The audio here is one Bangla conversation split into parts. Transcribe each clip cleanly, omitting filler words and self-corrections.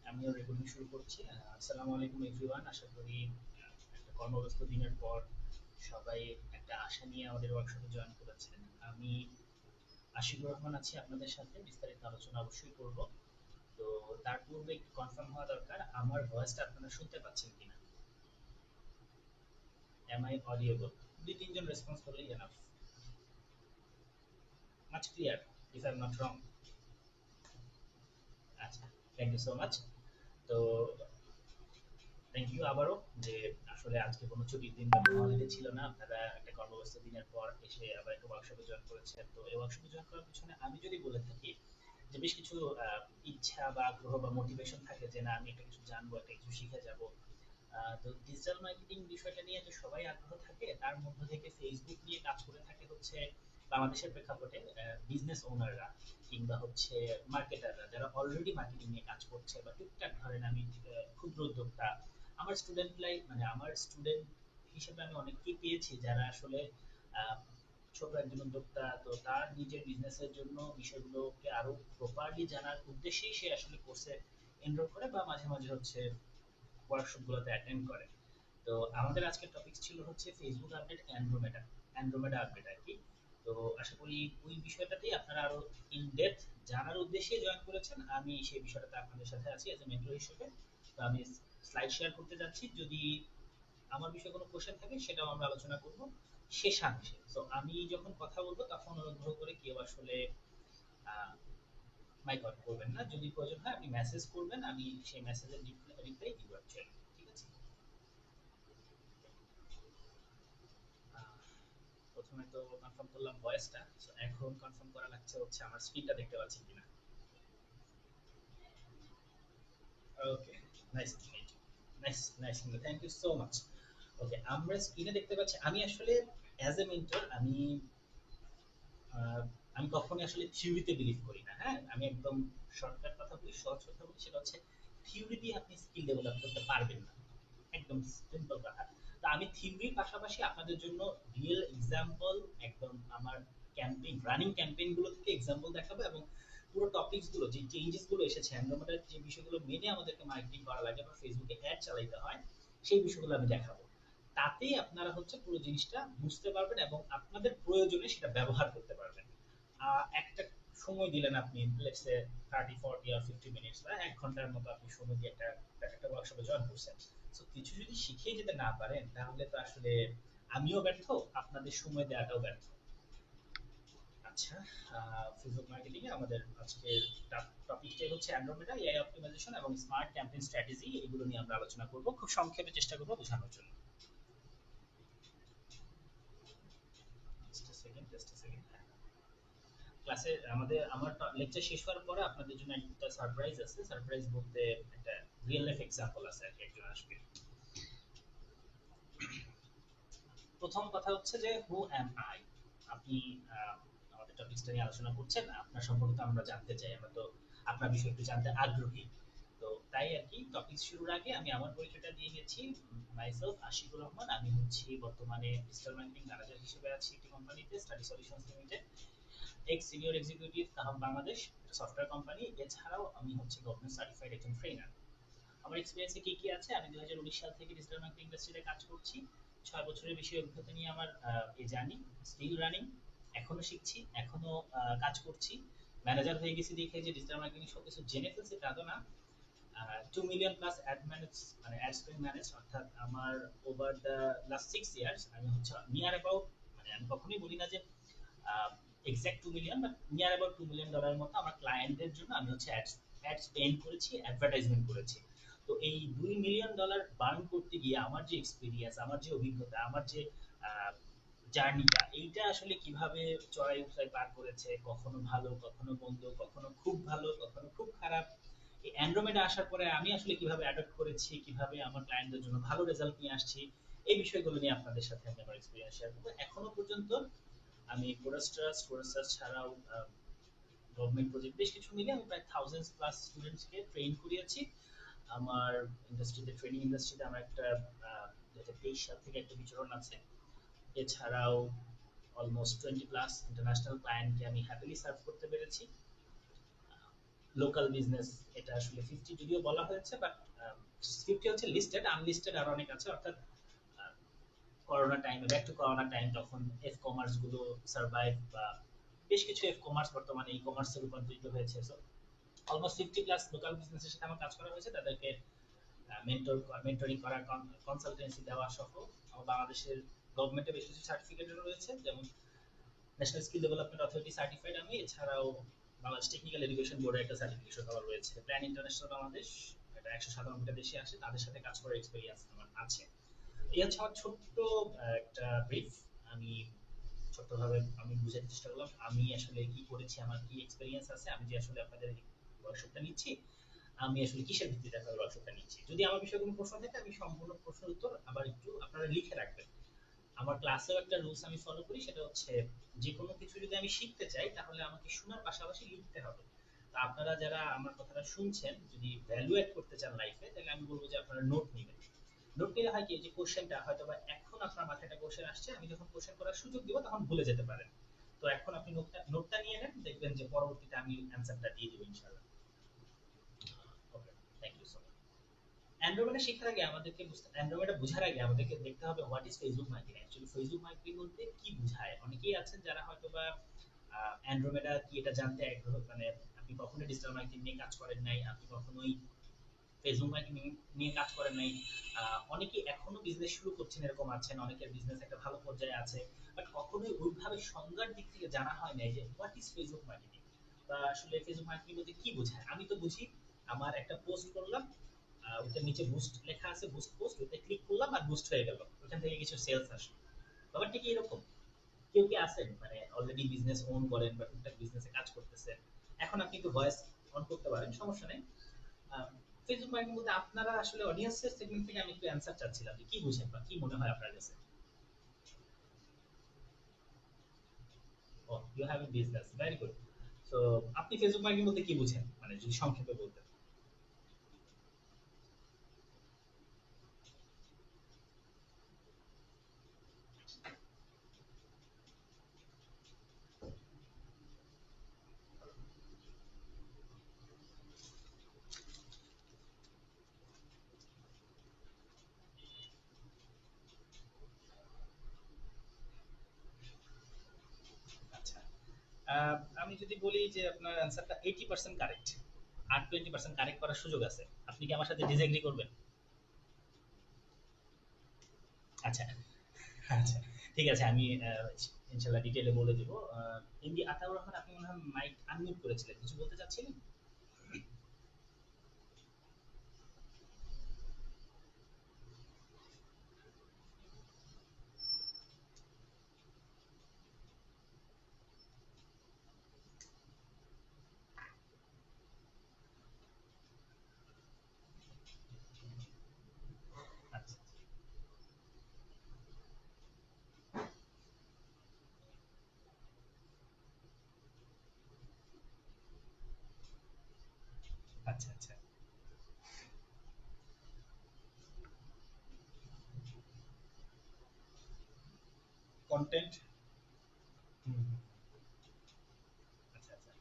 আমিও রেকর্ডিং শুরু করছি। আসসালামু আলাইকুম এভরিওয়ান। আশা করি একটা কর্মব্যস্ত দিনের পর সবাই একটা আশা নিয়ে আমাদের ওয়ার্কশপে জয়েন করেছেন। আমি আশিকুর রহমান আছি আপনাদের সাথে। বিস্তারিত আলোচনা অবশ্যই করব। তো তার পূর্বে একটু কনফার্ম হওয়া দরকার, আমার ভয়েসটা আপনারা শুনতে পাচ্ছেন কিনা? Am I audible? দুই তিনজন রেসপন্স করলেই enough. Much clear, if I am not wrong? আচ্ছা, থ্যাংক ইউ সো মাচ। তো থ্যাংক ইউ আবারও, যে আসলে আজকে কোনো ছুটির দিন বা হলিডে ছিল না, আপনারা একটা কর্মব্যস্ত দিনের পর এসে আবার একটা ওয়ার্কশপে জয়েন করেছেন। তো এই ওয়ার্কশপে জয়েন করার পিছনে আমি যদি বলে থাকি যে বেশ কিছু ইচ্ছা বা আগ্রহ বা মোটিভেশন থাকে যে না আমি একটা কিছু জানবো, একটা কিছু শিখে যাব। তো ডিজিটাল মার্কেটিং বিষয়টা নিয়ে তো সবাই আগ্রহ থাকে, তার মধ্য থেকে ফেসবুক নিয়ে কাজ করে থাকে হচ্ছে বাংলাদেশের প্রেক্ষাপটে বিজনেস ওনাররা কিংবা হচ্ছে মার্কেটাররা যারা অলরেডি মার্কেটিং নিয়ে কাজ করছে, বা টুকটাক ধরেন আমি ক্ষুদ্র উদ্যোক্তা। আমার স্টুডেন্ট লাইফ মানে আমার স্টুডেন্ট হিসেবে আমি অনেককেই পেয়েছি যারা আসলে আহ, ছোট একজন উদ্যোক্তা, তো তার নিজের বিজনেসের জন্য বিষয়গুলোকে আরো প্রপারলি জানার উদ্দেশ্যেই সে আসলে কোর্সে এনরোল করে বা মাঝে মাঝে হচ্ছে ওয়ার্কশপ গুলোতে অ্যাটেন্ড করে। তো আমাদের আজকের টপিক ছিল হচ্ছে Facebook update, Andromeda Andromeda update আর কি। তো আশা করি ওই বিষয়টাতেই আপনারা আরো ইন ডেপথ জানার উদ্দেশ্যে জয়েন করেছেন। আমি সেই বিষয়টাতে আপনাদের সাথে আছি এজ এ মেন্টর হিসেবে। তো আমি স্লাইড শেয়ার করতে যাচ্ছি, যদি আমার বিষয়ে কোনো কোশ্চেন থাকে সেটাও আমরা আলোচনা করব শেষাংশে। তো আমি যখন কথা বলবো তখন অনুগ্রহ করে কেউ আসলে মাইক অন করবেন না, যদি প্রয়োজন হয় আপনি মেসেজ করবেন, আমি সেই মেসেজের রিপ্লাই দিব অ্যাকচুয়ালি। ঠিক আছে? আহ, প্রথমে তো কনফার্ম করলাম ভয়েসটা, সো এখন কনফার্ম করা লাগছে হচ্ছে আমার স্ক্রিনটা দেখতে পাচ্ছি কিনা। Okay, nice to meet you. Nice, nice, thank you so much. Okay, আমরা স্ক্রিনে দেখতে পাচ্ছি। আমি আসলে অ্যাজ এ মেন্টর আহ, আমি কখনোই আসলে থিওরিতে বিলিভ করি না। হ্যাঁ, আমি একদম শর্টকাট কথা বলি, সহজ কথা বলি, সেটা হচ্ছে থিওরি দিয়ে আপনি স্কিল ডেভেলপ করতে পারবেন না। একদম সিম্পল কথা। তো আমি থিওরির পাশাপাশি আপনাদের জন্য রিয়েল এক্সাম্পল, একদম আমার ক্যাম্পেইন, রানিং ক্যাম্পেইন গুলো থেকে এক্সাম্পল দেখাবো, এবং পুরো টপিকস গুলো যে চেঞ্জেস গুলো এসেছে অ্যান্ড্রোমেডার, যে বিষয়গুলো মেনে আমাদেরকে মার্কেটিং করা লাগে বা ফেসবুকে অ্যাড চালাইতে হয়, সেই বিষয়গুলো আমি দেখাবো। তাতেই আপনারা হচ্ছে পুরো জিনিসটা বুঝতে পারবেন এবং আপনাদের প্রয়োজনে সেটা ব্যবহার করতে পারবেন। একটা সময় দিলেন আপনি, লেটস সে 30 40 আর 50 মিনিটস বা 1 ঘন্টার মতো আপনি সময় দিয়ে একটা একটা ওয়ার্কশপে জয়েন করছেন। সো কিছু যদি শিখে যেতে না পারেন তাহলে তো আসলে আমিও ব্যর্থ, আপনাদের সময় দেওয়াটাও ব্যর্থ। আচ্ছা, ফেসবুক মার্কেটিং এ আমাদের আজকের টপিকটাই হচ্ছে অ্যান্ড্রোমেডা, এআই অপটিমাইজেশন এবং স্মার্ট ক্যাম্পেইন স্ট্র্যাটেজি। এগুলো নিয়ে আমরা আলোচনা করব, খুব সংক্ষেপে চেষ্টা করব বোঝানোর জন্য। Just second. ক্লাসে আমার লেকচার শেষ হওয়ার পরে আপনাদের জন্য একটা সারপ্রাইজ আছে। সারপ্রাইজ বলতে একটা রিয়েল লাইফ এক্সাম্পল আছে আর কি, একজন আসবে। প্রথম কথা হচ্ছে যে হু অ্যাম আই। আপনি আমাদের টপিকসটা নিয়ে আলোচনা করছেন, আপনার সম্পর্কে তো আমরা জানতে চাই, আমরা তো আপনার বিষয়ে একটু জানতে আগ্রহী। তো তাই আর কি, টপিক শুরুর আগে আমি আমার পরিচয়টা দিয়ে গেছি। মাইসেলফ আশিকুর রহমান, আমি হচ্ছি বর্তমানে ডিজিটাল মার্কেটিং ম্যানেজার হিসেবে আছি একটি কোম্পানিতে, study solutions limited, ex senior executive কাহাম বাংলাদেশ, সফটওয়্যার কোম্পানি। এছাড়াও আমি হচ্ছে গভর্নমেন্ট সার্টিফাইড একজন ট্রেনার। আমার এক্সপিরিয়েন্সে কি কি আছে, আমি 2019 সাল থেকে ডিজিটাল মার্কেটিং ইন্ডাস্ট্রিতে কাজ করছি। 6 বছরের বেশি অভিজ্ঞতা নিয়ে আমার এই জার্নি স্টিল রানিং। এখনো শিখছি, এখনো কাজ করছি। ম্যানেজার হয়ে গেছি দেখে যে ডিজিটাল মার্কেটিং সবকিছু জেনে ফেলছি তা তো না। 2 মিলিয়ন প্লাস অ্যাড ম্যানেজ মানে অ্যাড স্পেন্ড ম্যানেজ, অর্থাৎ আমার ওভার দ্য লাস্ট 6 ইয়ার্স আমি হচ্ছে নিয়ার অ্যাবাউট, মানে আমি কখনোই বলি না যে exact 2 million, but near about $2 million মতো আমার ক্লায়েন্টদের জন্য আমি হচ্ছে অ্যাড স্পেন্ড করেছি, অ্যাডভার্টাইজমেন্ট করেছি। তো এই $2 মিলিয়ন বার্ন করতে গিয়ে আমার যে এক্সপিরিয়েন্স, আমার যে অভিজ্ঞতা, আমার যে জার্নিটা, এইটা আসলে কিভাবে চড়াই উতরাই পার করেছে, কখনো ভালো কখনো মন্দ, কখনো খুব ভালো কখনো খুব খারাপ, এই অ্যান্ড্রোমেডা আসার পরে আমি আসলে কিভাবে অ্যাডপ্ট করেছি, কিভাবে আমার ক্লায়েন্টদের জন্য ভালো রেজাল্ট নিয়ে আসছি, এই বিষয়গুলো নিয়ে আপনাদের সাথে আমি আমার এক্সপিরিয়েন্স শেয়ার করবো। এখনো পর্যন্ত আমি কোরাস ট্রাস্ট ছাড়াও গভর্নমেন্ট প্রজেক্ট বেশ কিছু মিলে আমি প্রায় থাউজেন্ড প্লাস স্টুডেন্টসকে ট্রেন করিয়েছি। আমার ইন্ডাস্ট্রিতে, ট্রেনিং ইন্ডাস্ট্রিতে আমার একটা 2023 সাল থেকে একটা বিচরণ আছে। এছাড়াও অলমোস্ট 20 প্লাস ইন্টারন্যাশনাল ক্লায়েন্টকে আমি হ্যাপিলি সার্ভ করতে পেরেছি। লোকাল বিজনেস, এটা আসলে 50 যদিও বলা হয়েছে, বাট 50 হচ্ছে লিস্টেড, আনলিস্টেড আরো অনেক আছে। অর্থাৎ করোনা টাইমে, ব্যাক টু করোনা টাইম, তখন এফ কমার্স গুলো সার্ভাইভ, বা বেশ কিছু এফ কমার্স বর্তমানে ই কমার্সে রূপান্তরিত হয়েছে। সো অলমোস্ট 50 প্লাস লোকাল বিজনেসের সাথে আমার কাজ করা হয়েছে, তাদেরকে মেন্টরিং করা, কনসালটেন্সি দেওয়া সহ। বাংলাদেশের গভর্নমেন্টে বেশ কিছু সার্টিফিকেট রয়েছে, যেমন national skill development authority certified আমি, এছাড়াও বাংলাদেশ টেকনিক্যাল এডুকেশন বোর্ডের একটা সার্টিফিকেশন দেওয়া রয়েছে। প্ল্যান ইন্টারন্যাশনাল বাংলাদেশ, এটা 197টা দেশে আসে, তাদের সাথে কাজ করার এক্সপেরিয়েন্স আমার আছে। এই হচ্ছে আমার ছোট্ট একটা ব্রিফ। আমি ছোট্টভাবে আমি বুঝাতে চেষ্টা করলাম আমি আসলে কি করেছি, আমার কি এক্সপেরিয়েন্স আছে, আমি যে আসলে আপনাদের ওয়ার্কশপটা নিচ্ছি, আমি আসলে কিসের ভিত্তিতে আপনাদের ওয়ার্কশপটা নিচ্ছি। যদি আমার বিষয়ে কোনো প্রশ্ন থাকে, আমি সম্পূর্ণ প্রশ্নের উত্তর আবার একটু আপনারা লিখে রাখবেন। আমার ক্লাসেও একটা রুলস আমি ফলো করি, সেটা হচ্ছে যে কোনো কিছু যদি আমি শিখতে চাই, তাহলে আমাকে শোনার পাশাপাশি লিখতে হবে। তো আপনারা যারা আমার কথাটা শুনছেন, যদি ভ্যালু এড করতে চান লাইফে, তাহলে আমি বলবো যে আপনারা নোট নেবেন। নোট নিলে হয় কি, যে কোশ্চেনটা হয়তো বা এখন আপনার মাথায় একটা কোশ্চেন আসছে, আমি যখন কোশ্চেন করার সুযোগ দিব তখন ভুলে যেতে পারেন। তো এখন আপনি নোটটা নিয়ে নেন, দেখবেন যে পরবর্তীতে আমি অ্যান্সারটা দিয়ে দিব ইনশাআল্লাহ। ওকে, থ্যাংক ইউ সো মাচ। অ্যান্ড্রয়েডে শেখার আগে আমাদেরকে অ্যান্ড্রয়েডে বোঝার আগে আমাদেরকে দেখতে হবে what is Facebook marketing. Actually Facebook marketing বলতে কি বোঝায়, অনেকেই আছেন যারা হয়তো বা অ্যান্ড্রোমেডা কি এটা জানতে আগ্রহ, মানে আপনি কখনোই ডিজিটাল মার্কেটিং নিয়ে কাজ করেন নাই, আপনি কখনোই ফেসবুক মার্কেটিং নিয়ে কাজ করেন নাই, অনেকেই এখনো বিজনেস শুরু করছেন, এরকম আছেন, অনেকের বিজনেস একটা ভালো পর্যায়ে আছে, বাট কখনোই ওইভাবে সংজ্ঞার দিক থেকে জানা হয় নাই যে হোয়াট ইজ ফেসবুক মার্কেটিং, বা আসলে ফেসবুক মার্কেটিং বলতে কি বোঝায়। আমি তো বুঝি, আমার একটা পোস্ট করলাম, ওটার নিচে বুস্ট লেখা আছে, বুস্ট পোস্ট, ওতে ক্লিক করলাম আর বুস্ট হয়ে গেল, ওখান থেকে কিছু সেলস আসলো। ব্যাপারটা কি এরকম? কেউ কি আছেন মানে অলরেডি বিজনেস ওন করেন বা টুকটাক বিজনেসে কাজ করতেছেন, এখন আপনি একটু ভয়েস অন করতে পারেন, সমস্যা নেই। ফেসবুক মার্কেটিং বলতে আপনারা আসলে অডিয়েন্সের সেগমেন্ট থেকে আমি একটু অ্যান্সার চাচ্ছিলাম যে কি বুঝেন বা কি মনে হয় আপনার কাছে। ও, you have a business, very good. So আপনি ফেসবুক মার্কেটিং বলতে কি বুঝেন, মানে যদি সংক্ষেপে বলতেন। আচ্ছা, আমি যদি বলি যে আপনার অ্যান্সারটা 80% কারেক্ট, আর 20% কারেক্ট করার সুযোগ আছে, আপনি কি আমার সাথে ডিসএগ্রি করবেন? আচ্ছা, আচ্ছা, ঠিক আছে, আমি ইনশাল্লাহ ডিটেইলে বলে দিব। এমডি আতাউর রহমান, আপনি মনে হয় মাইক আনমিউট করেছিলেন, কিছু বলতে চাচ্ছিলেন? আচ্ছা, আচ্ছা, আচ্ছা, কন্টেন্ট। হুম, আচ্ছা, আচ্ছা,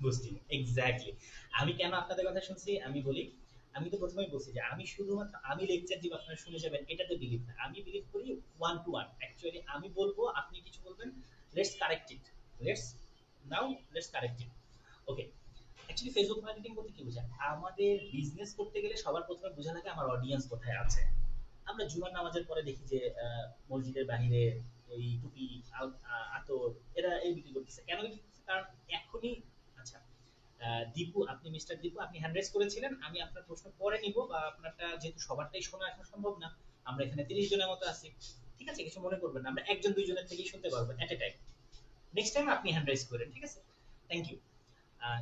বুঝছি, এক্স্যাক্টলি। আমি কেন আপনাদের কথা শুনছি আমি বলি। আমি তো প্রথমেই বলছি যে আমি শুধুমাত্র আমি লেকচার দিব আপনারা শুনে যাবেন, এটাতে বিলিভ না। আমি বিলিভ করি ওয়ান টু ওয়ান। অ্যাকচুয়ালি আমি বলবো, আপনি কিছু বলবেন, let's correct it, let's now, let's correct it. Okay, actually Facebook marketing বলতে কি বোঝায়, আমাদের বিজনেস করতে গেলে সবার প্রথমে বোঝা লাগে আমার অডিয়েন্স কোথায় আছে। আমরা জুমার নামাজের পরে দেখি যে মসজিদের বাহিরে এই টুপি, আতর, এরা এই বিক্রি করতেছে, কেন বিক্রি করতেছে? কারণ এখনই, আচ্ছা, দীপু, আপনি মিস্টার দীপু, আপনি হ্যান্ড রাইজ করেছিলেন, আমি আপনার প্রশ্ন পরে নিব, বা আপনারটা যেহেতু সবারটাই শোনা এখন সম্ভব না, আমরা এখানে 30 জনের মতো আছি, ঠিক আছে, কিছু মনে করবেন না, আমরা একজন দুইজনের থেকেই শুনতে পারবো এট এ টাইম। নেক্সট টাইম আপনি হ্যান্ড রাইজ করেন, ঠিক আছে? Thank you.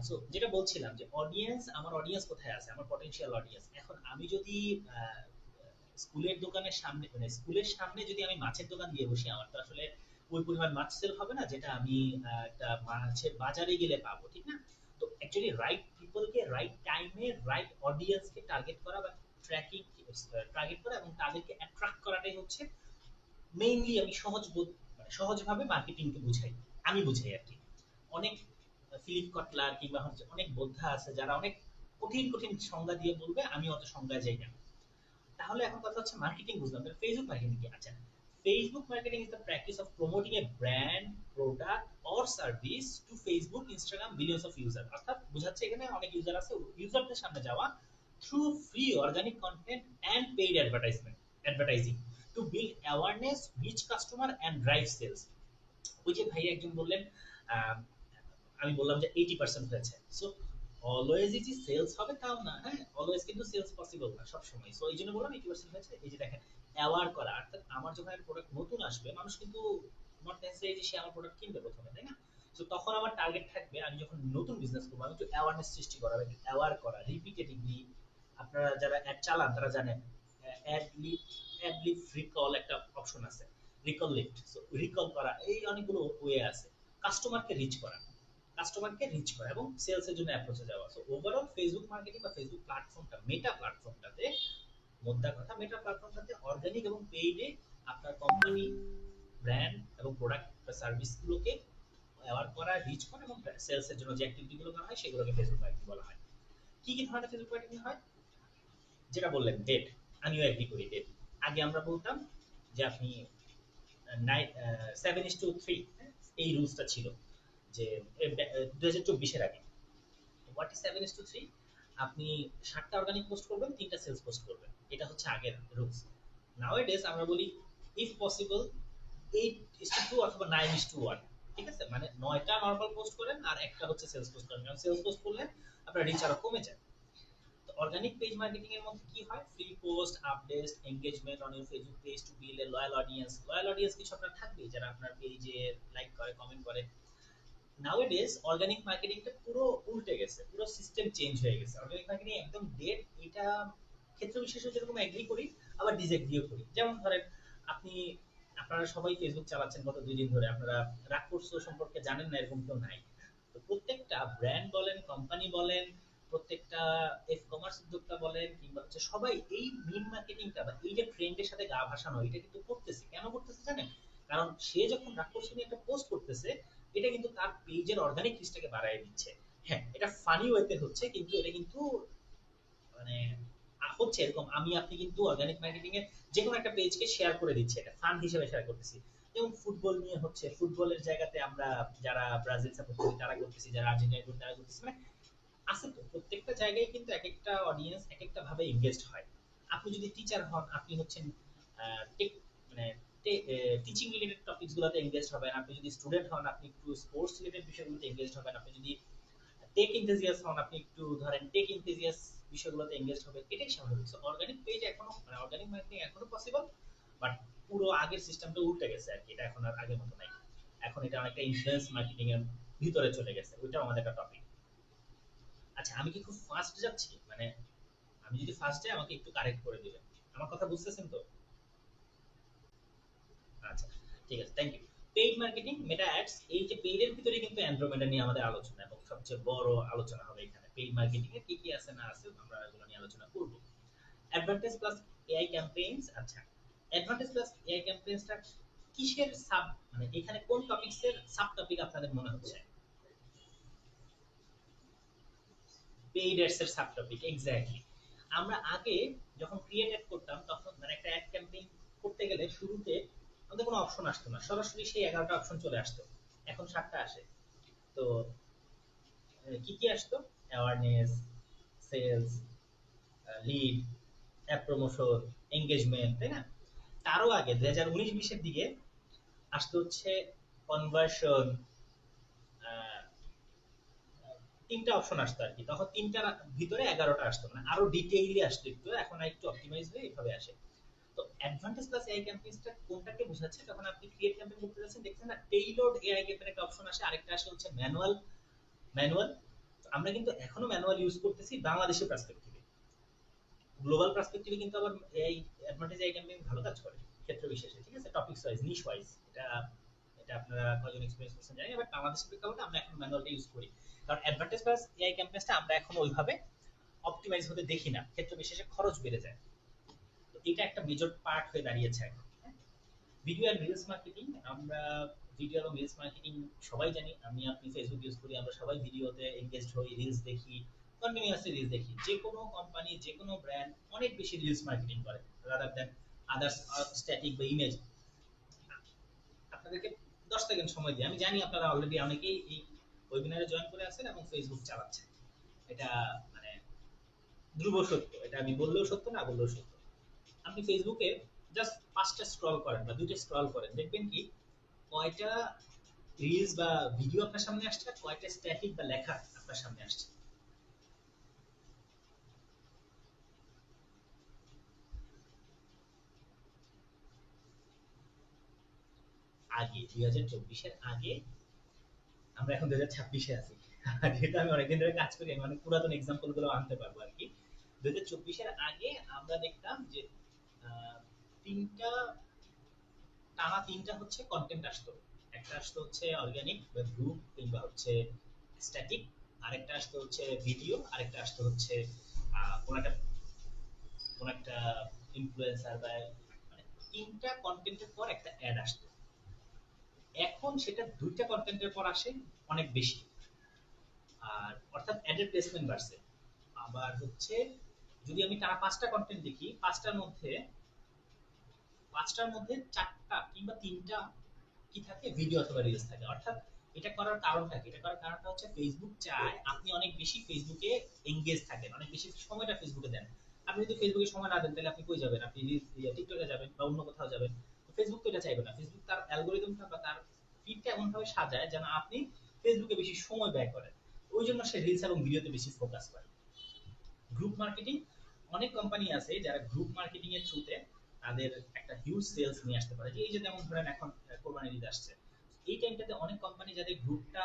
সো যেটা বলছিলাম যে অডিয়েন্স, আমার অডিয়েন্স কোথায় আছে, আমার পটেনশিয়াল অডিয়েন্স। এখন আমি যদি আহ, স্কুলের দোকানের সামনে, মানে স্কুলের সামনে যদি আমি মাছের দোকান দিয়ে বসি, আমার তো আসলে ওই পরিমাণ মাছ সেল হবে না যেটা আমি একটা মাছের বাজারে গেলে পাবো, ঠিক না? তো অ্যাকচুয়ালি রাইট পিপলকে রাইট টাইমে রাইট অডিয়েন্সকে টার্গেট করা বা ট্র্যাকিং টার্গেট করা এবং তাদেরকে অ্যাট্রাক্ট করাটাই হচ্ছে মেইনলি, আমি মানে সহজভাবে মার্কেটিংকে বুঝাই, আমি বুঝাই আর কি। অনেক ফিলিপ কটলার কিংবা হচ্ছে অনেক বোদ্ধা আছে যারা অনেক কঠিন কঠিন সংজ্ঞা দিয়ে বলবে, আমি অত সংজ্ঞায় যাই না। তাহলে এখন কথা হচ্ছে মার্কেটিং বুঝলাম, তাহলে ফেসবুক মার্কেটিং কি? আচ্ছা, Facebook marketing is the practice of promoting a brand, product or service to Facebook, Instagram, billions of user. অর্থাৎ বোঝাচ্ছে এখানে অনেক ইউজার আছে, ইউজারদের সামনে যাওয়া through free organic content and paid advertising to build awareness, reach customer and drive sales. ওই যে ভাই একজন বললেন, আহ, আমি বললাম যে 80% হয়েছে। সো অলওয়েজই যে সেলস হবে তাও না, হ্যাঁ, অলওয়েজ কিন্তু সেলস পসিবল না সব সময়। সো এই জন্য বললাম 80% হয়েছে। এই যে দেখেন, অ্যাওয়ার করা, অর্থাৎ আমার যখন একটা প্রোডাক্ট নতুন আসবে, মানুষ কিন্তু নট নেসেসারি যে সে আমার প্রোডাক্ট কিনবে প্রথমে, তাই না? তো তখন আমার টার্গেট থাকবে, আমি যখন নতুন বিজনেস করবো আমি একটু অ্যাওয়ারনেস সৃষ্টি করা, একটু অ্যাওয়ার করা রিপিটেটিভলি। আপনারা যারা অ্যাড চালান তারা জানেন, অ্যাড লিফট রিকল একটা অপশন আছে, রিকল লিফট। সো রিকল করা, এই অনেকগুলো ওয়ে আছে। কাস্টমারকে রিচ করা, এবং সেলস এর জন্য অ্যাপ্রোচে যাওয়া। সো ওভারঅল ফেসবুক মার্কেটিং বা ফেসবুক প্ল্যাটফর্মটা, মেটা প্ল্যাটফর্মটাতে, মোদ্দা কথা মেটা প্ল্যাটফর্মটাতে অর্গানিক এবং পেইডে আপনার কোম্পানি, ব্র্যান্ড এবং প্রোডাক্ট বা সার্ভিস গুলোকে অ্যাওয়ার করা, রিচ করা এবং সেলস এর জন্য যে অ্যাক্টিভিটি গুলো করা হয় সেগুলোকে ফেসবুক মার্কেটিং বলা হয়। কি কি ধরনের ফেসবুক মার্কেটিং হয়? যেটা বললেন ডেট, আমিও এগ্রি করি, ডেট। আগে আমরা বলতাম যে আপনি 7:3, এই রুলসটা ছিল যে 2024-এর আগে। What is 7:3? আপনি 7টা অর্গানিক পোস্ট করবেন, 3টা সেলস পোস্ট করবেন, এটা হচ্ছে আগের রুলস। নাওএডেজ আমরা বলি ইফ পসিবল 8:2 অথবা 9:1। ঠিক আছে, মানে 9টা নর্মাল পোস্ট করেন আর একটা হচ্ছে সেলস পোস্ট করেন, কারণ সেলস পোস্ট করলে আপনার রিচ আরো কমে যায়। তো অর্গানিক পেজ মার্কেটিং এর মধ্যে কি হয়? Free post, update, engagement on your Facebook page to build a loyal audience. Loyal audience কিছু আপনার থাকবেই যারা আপনার পেজে লাইক করে, কমেন্ট করে। নাওএডেজ অর্গানিক মার্কেটিংটা পুরো উল্টে গেছে, পুরো সিস্টেম চেঞ্জ হয়ে গেছে। অর্গানিক মার্কেটিং একদম ডেড। এটা ক্ষেত্র বিশেষে যেরকম এগ্রি করি, আবার ডিসএগ্রিও করি। যেমন ধরেন, আপনি, আপনারা সবাই ফেসবুক চালাচ্ছেন গত 2 দিন ধরে, আপনারা রাগপোর্স সম্পর্কে জানেন না এরকম কেউ নাই। তো প্রত্যেকটা ব্র্যান্ড বলেন, কোম্পানি বলেন, প্রত্যেকটা এফ কমার্স উদ্যোক্তা বলেন কিংবা হচ্ছে সবাই এই মিম মার্কেটিংটা বা এই যে ট্রেন্ডের সাথে গা ভাসানো, এটা কিন্তু করতেছে। কেন করতেছে জানেন? কারণ সে যখন রাগপোর্স নিয়ে একটা পোস্ট করতেছে, এটা কিন্তু তার পেজের অর্গানিক রিচটাকে বাড়ায় দিচ্ছে। হ্যাঁ, এটা ফানি ওয়েতে হচ্ছে, কিন্তু এটা কিন্তু মানে হচ্ছে এরকম, আমি আপনি কিন্তু অর্গানিক মার্কেটিং এ যে কোনো একটা পেজকে শেয়ার করে দিচ্ছি, এটা ফান হিসেবে শেয়ার করতেছি। যেমন ফুটবল নিয়ে হচ্ছে, ফুটবলের জায়গাতে আমরা যারা ব্রাজিল সাপোর্ট করি তারা করতেছি, যারা আর্জেন্টিনা করি তারা করতেছি, মানে আছে তো প্রত্যেকটা জায়গায় কিন্তু এক একটা অডিয়েন্স এক একটা ভাবে এঙ্গেজড হয়। আপনি যদি টিচার হন, আপনি হচ্ছেন টেক, মানে টিচিং রিলেটেড টপিকস গুলোতে এঙ্গেজড হবেন। আপনি যদি স্টুডেন্ট হন, আপনি একটু স্পোর্টস রিলেটেড বিষয়গুলোতে এঙ্গেজড হবেন। আপনি যদি টেক এনথুজিয়াস্ট হন, আপনি একটু ধরেন টেক এনথুজিয়াস্ট বিষয়গুলোতে এঙ্গেজড হবে, এটাই স্বাভাবিক। সো অর্গানিক পেজ এখনো, মানে অর্গানিক মার্কেটিং এখনো পসিবল, বাট পুরো আগের সিস্টেমটা উল্টে গেছে আর কি, এটা এখন আর আগের মতো নাই। এখন এটা অনেকটা ইনফ্লুয়েন্স মার্কেটিং এর ভিতরে চলে গেছে, ওইটাও আমাদের একটা টপিক। আচ্ছা, আমি কি খুব ফাস্ট যাচ্ছি? মানে আমি যদি ফার্স্ট যাই আমাকে একটু কারেক্ট করে দিবেন। আমার কথা বুঝতেছেন তো? আচ্ছা, ঠিক আছে, thank you. Paid marketing, meta ads, এই যে পেইডের ভিতরে কিন্তু অ্যান্ড্রোমেডা নিয়ে আমাদের আলোচনা, এবং সবচেয়ে বড় আলোচনা হবে এখানে পেইড মার্কেটিং এর কি কি আছে না আছে, আমরা এগুলো নিয়ে আলোচনা করব। Advantage plus AI campaigns. আচ্ছা, অ্যাডভান্টেজ প্লাস এআই ক্যাম্পেইনসটা কিসের সাব, মানে এখানে কোন টপিকসের সাব টপিক আপনাদের মনে হচ্ছে? পেইড অ্যাডস এর সাব টপিক, এক্স্যাক্টলি। আমরা আগে যখন ক্রিয়েট অ্যাড করতাম, তখন মানে একটা অ্যাড ক্যাম্পেইন করতে গেলে শুরুতে আমাদের কোনো অপশন আসতো না, সরাসরি সেই 11টা অপশন চলে আসতো। এখন 7টা আসে। তো কি কি আসতো? Awareness, sales, lead, app promotion, engagement, তাই না? তারও আগে 2019-20 এর দিকে আসতো হচ্ছে কনভার্সন, 3টা অপশন আসতো আর কি। তখন 3টার ভিতরে 11টা আসতো, মানে আরো ডিটেইলি আসতো একটু, এখন একটু অপটিমাইজ হয়ে এইভাবে আসে। তো অ্যাডভান্টেজ প্লাস এআই ক্যাম্পেইনসটা কোনটাকে বোঝাচ্ছে? যখন আপনি ক্রিয়েট ক্যাম্পেইন করতে যাচ্ছেন, দেখছেন না টেইলরড এআই ক্যাম্পেইন একটা অপশন আসে, আরেকটা আসে হচ্ছে ম্যানুয়াল ম্যানুয়াল, আমরা কিন্তু এখনো ম্যানুয়াল ইউজ করতেছি বাংলাদেশের পার্সপেক্টিভে। গ্লোবাল পার্সপেক্টিভে কিন্তু আবার এই অ্যাডভান্টেজ এই ক্যাম্পেইন ভালো কাজ করে ক্ষেত্র বিশেষে, ঠিক আছে, টপিকস ওয়াইজ, নিশ ওয়াইজ। এটা এটা আপনারা কয়জন এক্সপেরিয়েন্স করছেন জানি না, বাট বাংলাদেশের প্রেক্ষাপটে আমরা এখন ম্যানুয়ালটা ইউজ করি। কারণ অ্যাডভান্টেজ প্লাস এআই ক্যাম্পেইনটা আমরা এখন ওইভাবে অপটিমাইজ হতে দেখি না, ক্ষেত্র বিশেষে খরচ বেড়ে যায়। তো এটা একটা মেজর পার্ট হয়ে দাঁড়িয়েছে এখন। ভিডিও আর রিলস মার্কেটিং, আমরা ভিডিও এবং রিলস মার্কেটিং সবাই জানি, আমি আপনি ফেসবুক ইউজ করি, আমরা সবাই ভিডিওতে এনগেজড হই, রিলস দেখি, কন্টিনিউয়াসলি রিলস দেখি। যে কোনো কোম্পানি, যে কোনো ব্র্যান্ড অনেক বেশি রিলস মার্কেটিং করে রাদার দ্যান আদার্স স্ট্যাটিক বা ইমেজ। আপনাদেরকে 10 সেকেন্ড সময় দিই, আমি জানি আপনারা অলরেডি অনেকেই এই ওয়েবিনারে জয়েন করে আছেন এবং ফেসবুক চালাচ্ছেন, এটা মানে ধ্রুব সত্য, এটা আমি বললেও সত্য, না বললেও সত্য। আপনি ফেসবুকে জাস্ট 5টা স্ক্রল করেন বা 2টা স্ক্রল করেন, দেখবেন কি কয়টা রিলস বা ভিডিও আপনার সামনে আসছে আর কয়টা স্ট্যাটিক বা লেখা আপনার সামনে আসছে। আগে 2024-এর আগে, আমরা এখন 2026-এ আছি, যেহেতু আমি অনেকদিন ধরে কাজ করি, আমি অনেক পুরাতন এক্সাম্পল গুলো আনতে পারবো আর কি। 2024-এর আগে আমরা দেখতাম যে তিনটা, টানা তিনটা হচ্ছে কন্টেন্ট আসতো। একটা আসতো হচ্ছে অর্গানিক বা গ্রুপ কিংবা হচ্ছে স্ট্যাটিক, আরেকটা আসতো হচ্ছে ভিডিও, আরেকটা আসতো হচ্ছে কোন একটা ইনফ্লুয়েন্সার বা মানে তিনটা কন্টেন্টের পর একটা অ্যাড আসতো। এখন সেটা দুইটা কন্টেন্টের পর আসে, অনেক বেশি। আর অর্থাৎ অ্যাডের প্লেসমেন্ট বাড়ছে। আবার হচ্ছে যদি আমি টানা 5টা কন্টেন্ট দেখি, পাঁচটার মধ্যে 4টা কিংবা 3টা কি থাকে, ভিডিও অথবা রিলস থাকে। অর্থাৎ এটা করার কারণটা কি? এটা করার কারণটা হচ্ছে ফেসবুক চায় আপনি অনেক বেশি ফেসবুকে এঙ্গেজ থাকেন, অনেক বেশি সময়টা ফেসবুকে দেন। আপনি যদি ফেসবুকে সময় না দেন তাহলে আপনি কই যাবেন? আপনি টিকটকে যাবেন বা অন্য কোথাও যাবেন। তো ফেসবুক তো এটা চাইবে না। ফেসবুক তার অ্যালগরিদমটা বা তার ফিডটা এমন ভাবে সাজায় যেন আপনি ফেসবুকে বেশি সময় ব্যয় করেন। ওই জন্য সে রিলস এবং ভিডিওতে বেশি ফোকাস করে। গ্রুপ মার্কেটিং, অনেক কোম্পানি আছে যারা গ্রুপ মার্কেটিং এর থ্রুতে তাদের একটা হিউজ সেলস নিয়ে আসতে পারে। যে এই যে যেমন ধরেন এখন কোরবানি ঈদ আসছে, এই টাইমটাতে অনেক কোম্পানি যাদের গ্রুপটা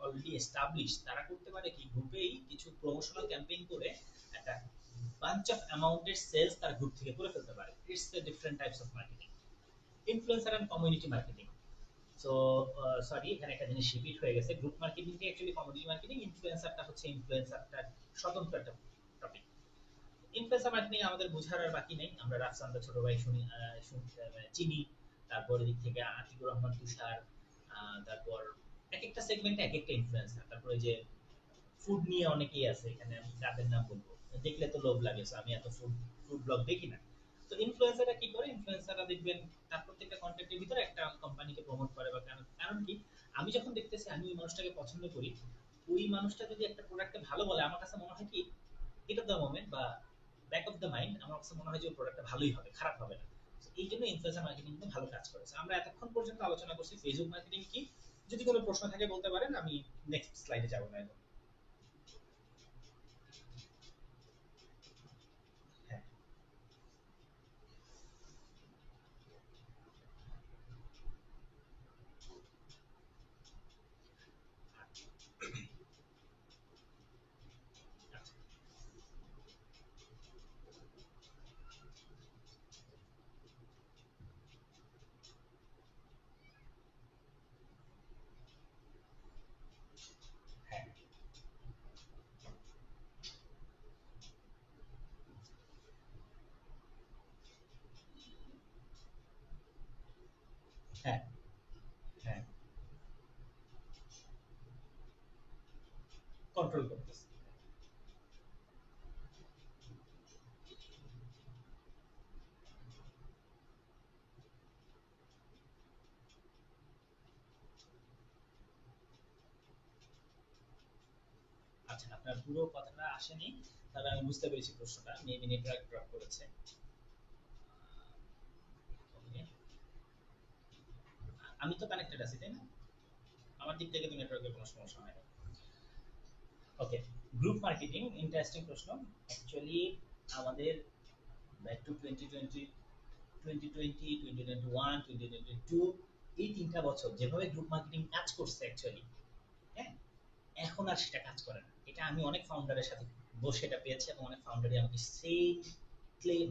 অলরেডি এস্টাবলিশ, তারা করতে পারে কি গ্রুপেই কিছু প্রমোশনাল ক্যাম্পেইন করে একটা বাঞ্চ অফ অ্যামাউন্টের সেলস তার গ্রুপ থেকে করে ফেলতে পারে। It's a different types of marketing. Influencer and community marketing, so sorry এখানে একটা জিনিস রিপিট হয়ে গেছে। গ্রুপ মার্কেটিংটা অ্যাকচুয়ালি কমিউনিটি মার্কেটিং, ইনফ্লুয়েন্সারটা হচ্ছে ইনফ্লুয়েন্সারটা স্বতন্ত্র একটা টপিক। ইনফ্লুয়েন্সার মার্কেটিং আমাদের বোঝার আর বাকি নেই, আমরা রাফসানদা ছোট ভাই চিনি, তারপর এদিক থেকে আতিকুর রহমান তুষার, তারপর এক একটা সেগমেন্টে এক একটা ইনফ্লুয়েন্সার। তারপর ওই যে ফুড নিয়ে অনেকেই আছে, এখানে আমি তাদের নাম বলবো, দেখলে তো লোভ লাগে, so আমি এত ফুড ফুড ব্লগ দেখি না। তো ইনফ্লুয়েন্সাররা কি করে, ইনফ্লুয়েন্সাররা দেখবেন তার প্রত্যেকটা কন্টেন্টের ভিতরে একটা কোম্পানিকে প্রমোট করে। বা কারণ কারণ কি, আমি যখন দেখতেছি আমি ওই মানুষটাকে পছন্দ করি, ওই মানুষটা যদি একটা প্রোডাক্টে ভালো বলে, আমার কাছে মনে হয় কি হিট অফ দ্য মোমেন্ট বা ব্যাক অফ দ্য মাইন্ড, আমার কাছে মনে হয় যে ওই প্রোডাক্টটা ভালোই হবে, খারাপ হবে না। So এই জন্য ইনফ্লুয়েন্সার মার্কেটিং কিন্তু ভালো কাজ করেছে। আমরা এতক্ষণ পর্যন্ত আলোচনা করছি ফেসবুক মার্কেটিং কি। যদি কোনো প্রশ্ন থাকে বলতে পারেন, আমি নেক্সট স্লাইডে যাবো না এখন। হ্যাঁ, আচ্ছা, হ্যাঁ, হ্যাঁ, হ্যাঁ, কন্ট্রোল করতেছে। আচ্ছা, আপনার পুরো কথাটা আসেনি, তবে আমি বুঝতে পেরেছি প্রশ্নটা, মেবি নেটওয়ার্ক ড্রপ করেছে। Okay, আমি তো কানেক্টেড আছি তাই না? আমার দিক থেকে তো নেটওয়ার্কের কোনো সমস্যা হয় না। ওকে, গ্রুপ মার্কেটিং ইন্টারেস্টিং প্রশ্ন। অ্যাকচুয়ালি আমাদের ব্যাক টু 2020, 2020, 2021, 2022, এই 3টা বছর যেভাবে গ্রুপ মার্কেটিং কাজ করছে অ্যাকচুয়ালি, হ্যাঁ, এখন আর সেটা কাজ করে না। এটা আমি অনেক ফাউন্ডারের সাথে বসে এটা পেয়েছি এবং অনেক ফাউন্ডারই আমাকে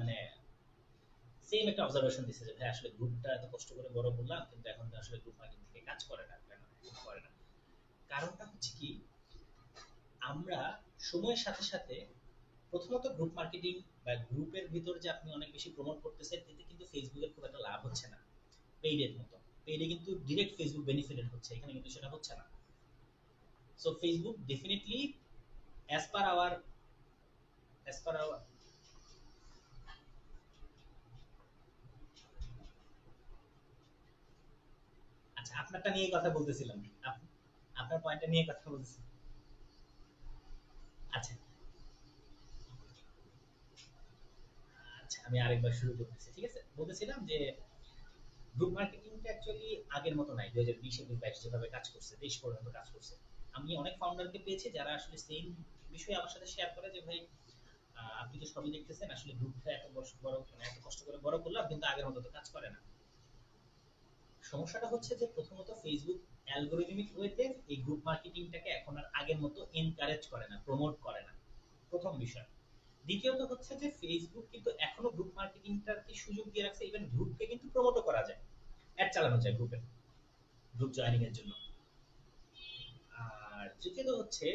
মানে সেম একটা অবজারভেশন দিচ্ছে যে ভাই আসলে গ্রুপটা এত কষ্ট করে বড় করলাম কিন্তু এখন তো আসলে গ্রুপ মার্কেটিং থেকে কাজ করে না, কেন করে না? কারণটা হচ্ছে কি, আমরা সময়ের সাথে সাথে প্রথমত গ্রুপ মার্কেটিং বা গ্রুপের ভিতর যে আপনি অনেক বেশি প্রমোট করতেছেন এতে কিন্তু ফেসবুকের খুব একটা লাভ হচ্ছে না পেইডের মতো। পেইডে কিন্তু ডিরেক্ট ফেসবুক বেনিফিটেড হচ্ছে, এখানে কিন্তু সেটা হচ্ছে না। So Facebook definitely as per our as per our আচ্ছা, আপনারটা নিয়ে কথা বলতেছিলাম। আপনার পয়েন্টটা নিয়ে কথা বলতেছি। আচ্ছা আচ্ছা, আমি আরেকবার শুরু করতেছি, ঠিক আছে? বলতেছিলাম যে গ্রুপ মার্কেটিংটা অ্যাকচুয়ালি আগের মতো নাই। 2020 21 22 যেভাবে কাজ করছে, 23 পর্যন্ত কাজ করছে। আমি অনেক ফাউন্ডারকে পেয়েছি যারা আসলে সেম বিষয়ে আমার সাথে শেয়ার করে যে ভাই আপনি তো সবই দেখতেছেন, আসলে গ্রুপটা এত বড় মানে এত কষ্ট করে বড় করলাম কিন্তু আগের মতো তো কাজ করে না। সমস্যাটা হচ্ছে যে প্রথমত ফেসবুক অ্যালগরিদমিক ওয়েতে এই গ্রুপ মার্কেটিংটাকে এখন আর আগের মতো এনকারেজ করে না, প্রমোট করে না, প্রথম বিষয়। দ্বিতীয়ত হচ্ছে যে ফেসবুক কিন্তু এখনো গ্রুপ মার্কেটিংটার কি সুযোগ দিয়ে রাখছে, ইভেন গ্রুপকে কিন্তু প্রমোটও করা যায়, অ্যাড চালানো যায় গ্রুপে, গ্রুপ জয়েনিং এর জন্য। আর তৃতীয়ত হচ্ছে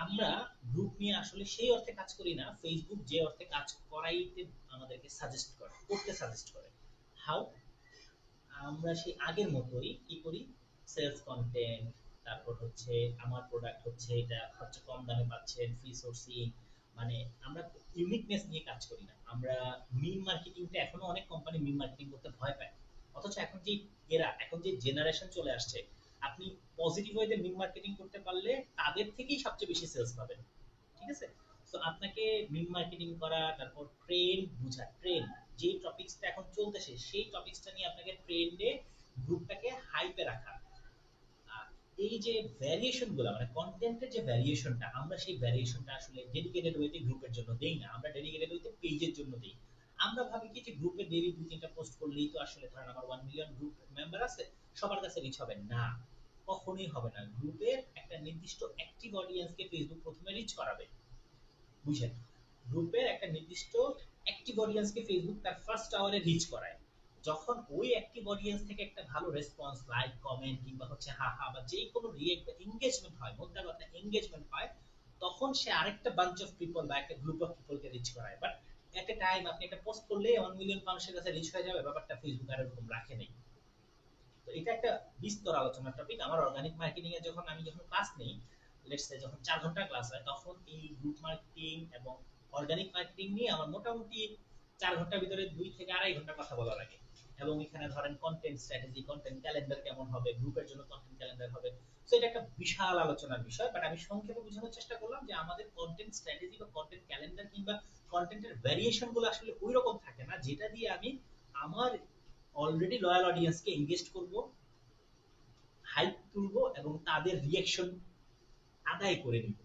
আমরা গ্রুপ নিয়ে আসলে সেই অর্থে কাজ করি না ফেসবুক যে অর্থে কাজ করাইতে আমাদেরকে সাজেস্ট করে, করতে সাজেস্ট করে। হাউ, আমরা সেই আগের মতোই কি করি, সেলস কন্টেন্ট, তারপর হচ্ছে আমার প্রোডাক্ট হচ্ছে এটা সবচেয়ে কম দামে পাচ্ছেন, ফ্রি সোর্সিং, মানে আমরা ইউনিকনেস নিয়ে কাজ করি না আমরা। মিম মার্কেটিংটা এখনো অনেক কোম্পানি মিম মার্কেটিং করতে ভয় পায়, অথচ এখন যে এখন যে জেনারেশন চলে আসছে, আপনি পজিটিভ ওয়েতে মিম মার্কেটিং করতে পারলে তাদের থেকেই সবচেয়ে বেশি সেলস পাবেন, ঠিক আছে? তো আপনাকে মিম মার্কেটিং করা, তারপর ট্রেন্ড বুঝা, ট্রেন্ড যে টপিকসটা এখন চলতেছে সেই টপিকসটা নিয়ে আপনাকে ট্রেন্ডে গ্রুপটাকে হাইপে রাখা। আর এই যে ভ্যারিয়েশন গুলো মানে কন্টেন্টের যে ভ্যারিয়েশনটা, আমরা সেই ভ্যারিয়েশনটা আসলে ডেডিকেটেড ওয়েতে গ্রুপের জন্য দেই না, আমরা ডেডিকেটেড ওয়েতে পেজের জন্য দেই। আমরা ভাবি কি যে গ্রুপে ডেইলি 2 3টা পোস্ট করলেই তো আসলে ধরেন আমার 1 মিলিয়ন গ্রুপ মেম্বার আছে, সবার কাছে রিচ হবে না, কখনোই হবে না। গ্রুপের একটা নির্দিষ্ট অ্যাক্টিভ অডিয়েন্সকে ফেসবুক প্রথমে রিচ করাবে, বুঝেন? গ্রুপের একটা নির্দিষ্ট অ্যাক্টিভ অডিয়েন্সকে ফেসবুক তার ফার্স্ট আওয়ারে রিচ করায়। যখন ওই অ্যাক্টিভ অডিয়েন্স থেকে একটা ভালো রেসপন্স, লাইক কমেন্ট কিংবা হচ্ছে হা হা বা যে কোনো রিয়েক্ট বা এঙ্গেজমেন্ট হয়, মোদ্দা কথা এঙ্গেজমেন্ট হয়, তখন সে আরেকটা বাঞ্চ অফ পিপল বা একটা গ্রুপ অফ পিপলকে রিচ করায়। বাট এট এ টাইম আপনি একটা পোস্ট করলে 1 মিলিয়ন মানুষের কাছে রিচ হয়ে যাবে, ব্যাপারটা ফেসবুক আর এরকম রাখে নেই। তো এটা একটা বিস্তর আলোচনার টপিক। আমার অর্গানিক মার্কেটিং এ যখন ক্লাস নেই, লেটস সে যখন 4 ঘন্টা ক্লাস হয়, তখন এই গ্রুপ মার্কেটিং এবং অর্গানিক মার্কেটিং নিয়ে আমার মোটামুটি 4 ঘন্টার ভিতরে 2 থেকে 2.5 ঘন্টা কথা বলা লাগে। এবং এখানে ধরেন কন্টেন্ট স্ট্র্যাটেজি, কন্টেন্ট ক্যালেন্ডার কেমন হবে, গ্রুপের জন্য কন্টেন্ট ক্যালেন্ডার হবে। তো এটা একটা বিশাল আলোচনার বিষয়, বাট আমি সংক্ষেপে বোঝানোর চেষ্টা করলাম যে আমাদের কন্টেন্ট স্ট্র্যাটেজি বা কন্টেন্ট ক্যালেন্ডার কিংবা কন্টেন্টের ভ্যারিয়েশন গুলো আসলে ওই রকম থাকে না যেটা দিয়ে আমি আমার অলরেডি লয়াল অডিয়েন্সকে এঙ্গেজ করব, হাইপ তুলবো এবং তাদের রিয়াকশন আদায় করে নিব।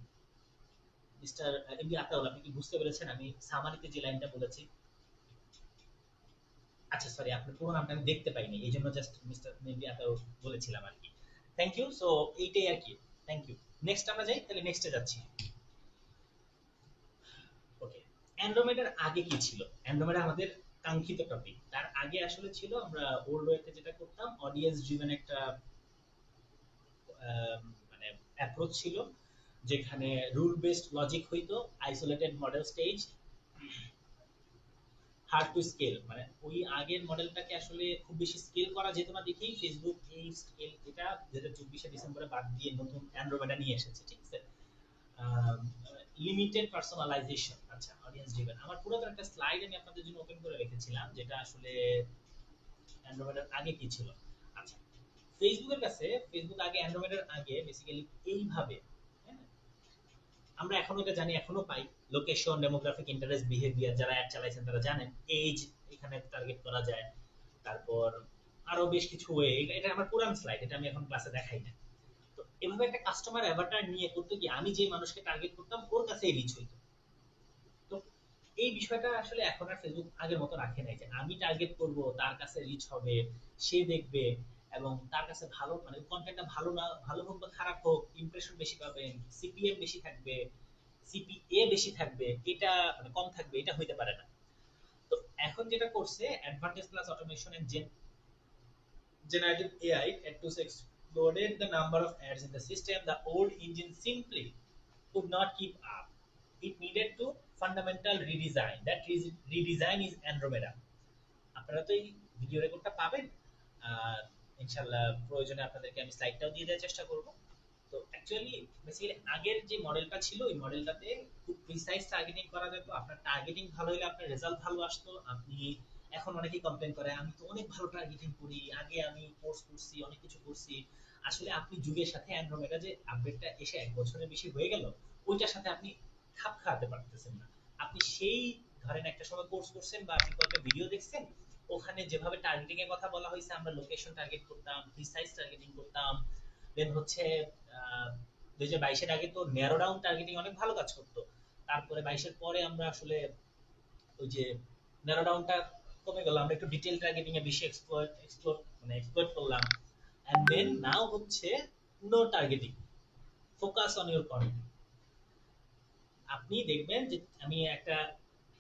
মিস্টার এমবি আতাউল, আপনি কি বুঝতে পেরেছেন আমি সামারিতে যে লাইনটা বলেছি? আচ্ছা সরি, আপনার পুরো নামটা আমি দেখতে পাইনি, এই জন্য জাস্ট মিস্টার এমবি আতাউল বলেছিলাম আর কি। Thank you. সো এইটাই আর কি। Thank you. নেক্সট আমরা যাই, তাহলে নেক্সটে যাচ্ছি। ওকে, অ্যান্ড্রোমেডার আগে কি ছিল? অ্যান্ড্রোমেডা আমাদের কাঙ্ক্ষিত টপিক। তার আগে আসলে ছিল আমরা ওল্ড ওয়েতে যেটা করতাম, অডিয়েন্স ড্রিভেন একটা মানে অ্যাপ্রোচ ছিল, যেখানে রুল বেসড লজিক হইতো, isolated model stage, hard to scale. মানে ওই আগের মডেলটাকে আসলে খুব বেশি স্কেল করা যেত না দেখেই ফেসবুক এই স্কেল এটা 2024 ডিসেম্বরে বাদ দিয়ে নতুন অ্যান্ড্রোমেডা নিয়ে এসেছে, ঠিক আছে? Limited personalisation. আচ্ছা, অডিয়েন্স ড্রিভেন আমার পুরাতন একটা স্লাইড আমি আপনাদের জন্য ওপেন করে রেখেছিলাম, যেটা আসলে অ্যান্ড্রোমেডার আগে কি ছিল। আচ্ছা, ফেসবুকের কাছে, ফেসবুক আগে অ্যান্ড্রোমেডার আগে বেসিক্যালি এইভাবে, হ্যাঁ, আমরা এখনো এটা জানি, এখনো পাই। লোকেশন, ডেমোগ্রাফিক, ইন্টারেস্ট, বিহেভিয়ার, যারা অ্যাড চালাইছেন তারা জানেন। এজ এখানে টার্গেট করা যায়। তারপর আরো বেশ কিছু ওয়ে, এটা আমার পুরান স্লাইড, এটা আমি এখন ক্লাসে দেখাই না। তো এভাবে একটা কাস্টমার অ্যাভাটার নিয়ে করতে গিয়ে আমি যে মানুষকে টার্গেট করতাম ওর কাছে রিচ হইতো। তো এই বিষয়টা আসলে এখন আর ফেসবুক আগের মতো রাখে নাই যে আমি টার্গেট করব, তার কাছে রিচ হবে, সে দেখবে এবং তার কাছে ভালো মানে কন্টেন্টটা ভালো না ভালো হোক বা খারাপ হোক ইমপ্রেশন বেশি পাবেন, সিপিএম বেশি থাকবে, সিপিএ বেশি থাকবে, এটা মানে কম থাকবে, এটা হইতে পারে না। তো এখন যেটা করছে advantage plus automation and generative AI had to exploded the number of ads in the system. The old engine simply could not keep up. It needed to fundamental redesign. That redesign is Andromeda. আপনারা তো এই ভিডিও রেকর্ডটা পাবেন, আর ইনশাআল্লাহ প্রয়োজনে আপনাদেরকে আমি স্লাইডটাও দিয়ে দেওয়ার চেষ্টা করব। তো অ্যাকচুয়ালি বেসিক্যালি আগের যে মডেলটা ছিল ওই মডেলটাতে খুব প্রিসাইজ টার্গেটিং করা যেত, আপনার টার্গেটিং ভালো হলে আপনার রেজাল্ট ভালো আসতো। আপনি এখন অনেকেই কমপ্লেন করে আমি তো অনেক ভালো টার্গেটিং করি, আগে আমি কোর্স করছি, অনেক কিছু করছি। আসলে আপনি যুগের সাথে অ্যান্ড্রোমেডা যে আপডেটটা এসে এক বছরের বেশি হয়ে গেল, ওইটার সাথে আপনি খাপ খাওয়াতে পারতেছেন না। আপনি সেই ধরেন একটা সময় কোর্স করছেন বা আপনি কয়েকটা ভিডিও দেখছেন, ওখানে যেভাবে টার্গেটিং এর কথা বলা হয়েছে, আমরা লোকেশন টার্গেট করতাম, প্রিসাইজ টার্গেটিং করতাম, দেন হচ্ছে 2022-এর আগে তো ন্যারো ডাউন টার্গেটিং অনেক ভালো কাজ করতো। তারপরে 22-এর পরে আমরা আসলে ওই যে ন্যারো ডাউনটা কমে গেল, আমরা একটু ডিটেইল টার্গেটিং এ বেশি এক্সপ্লোর করলাম। এন্ড দেন নাও হচ্ছে no targeting, focus on your content. আপনি দেখবেন যে আমি একটা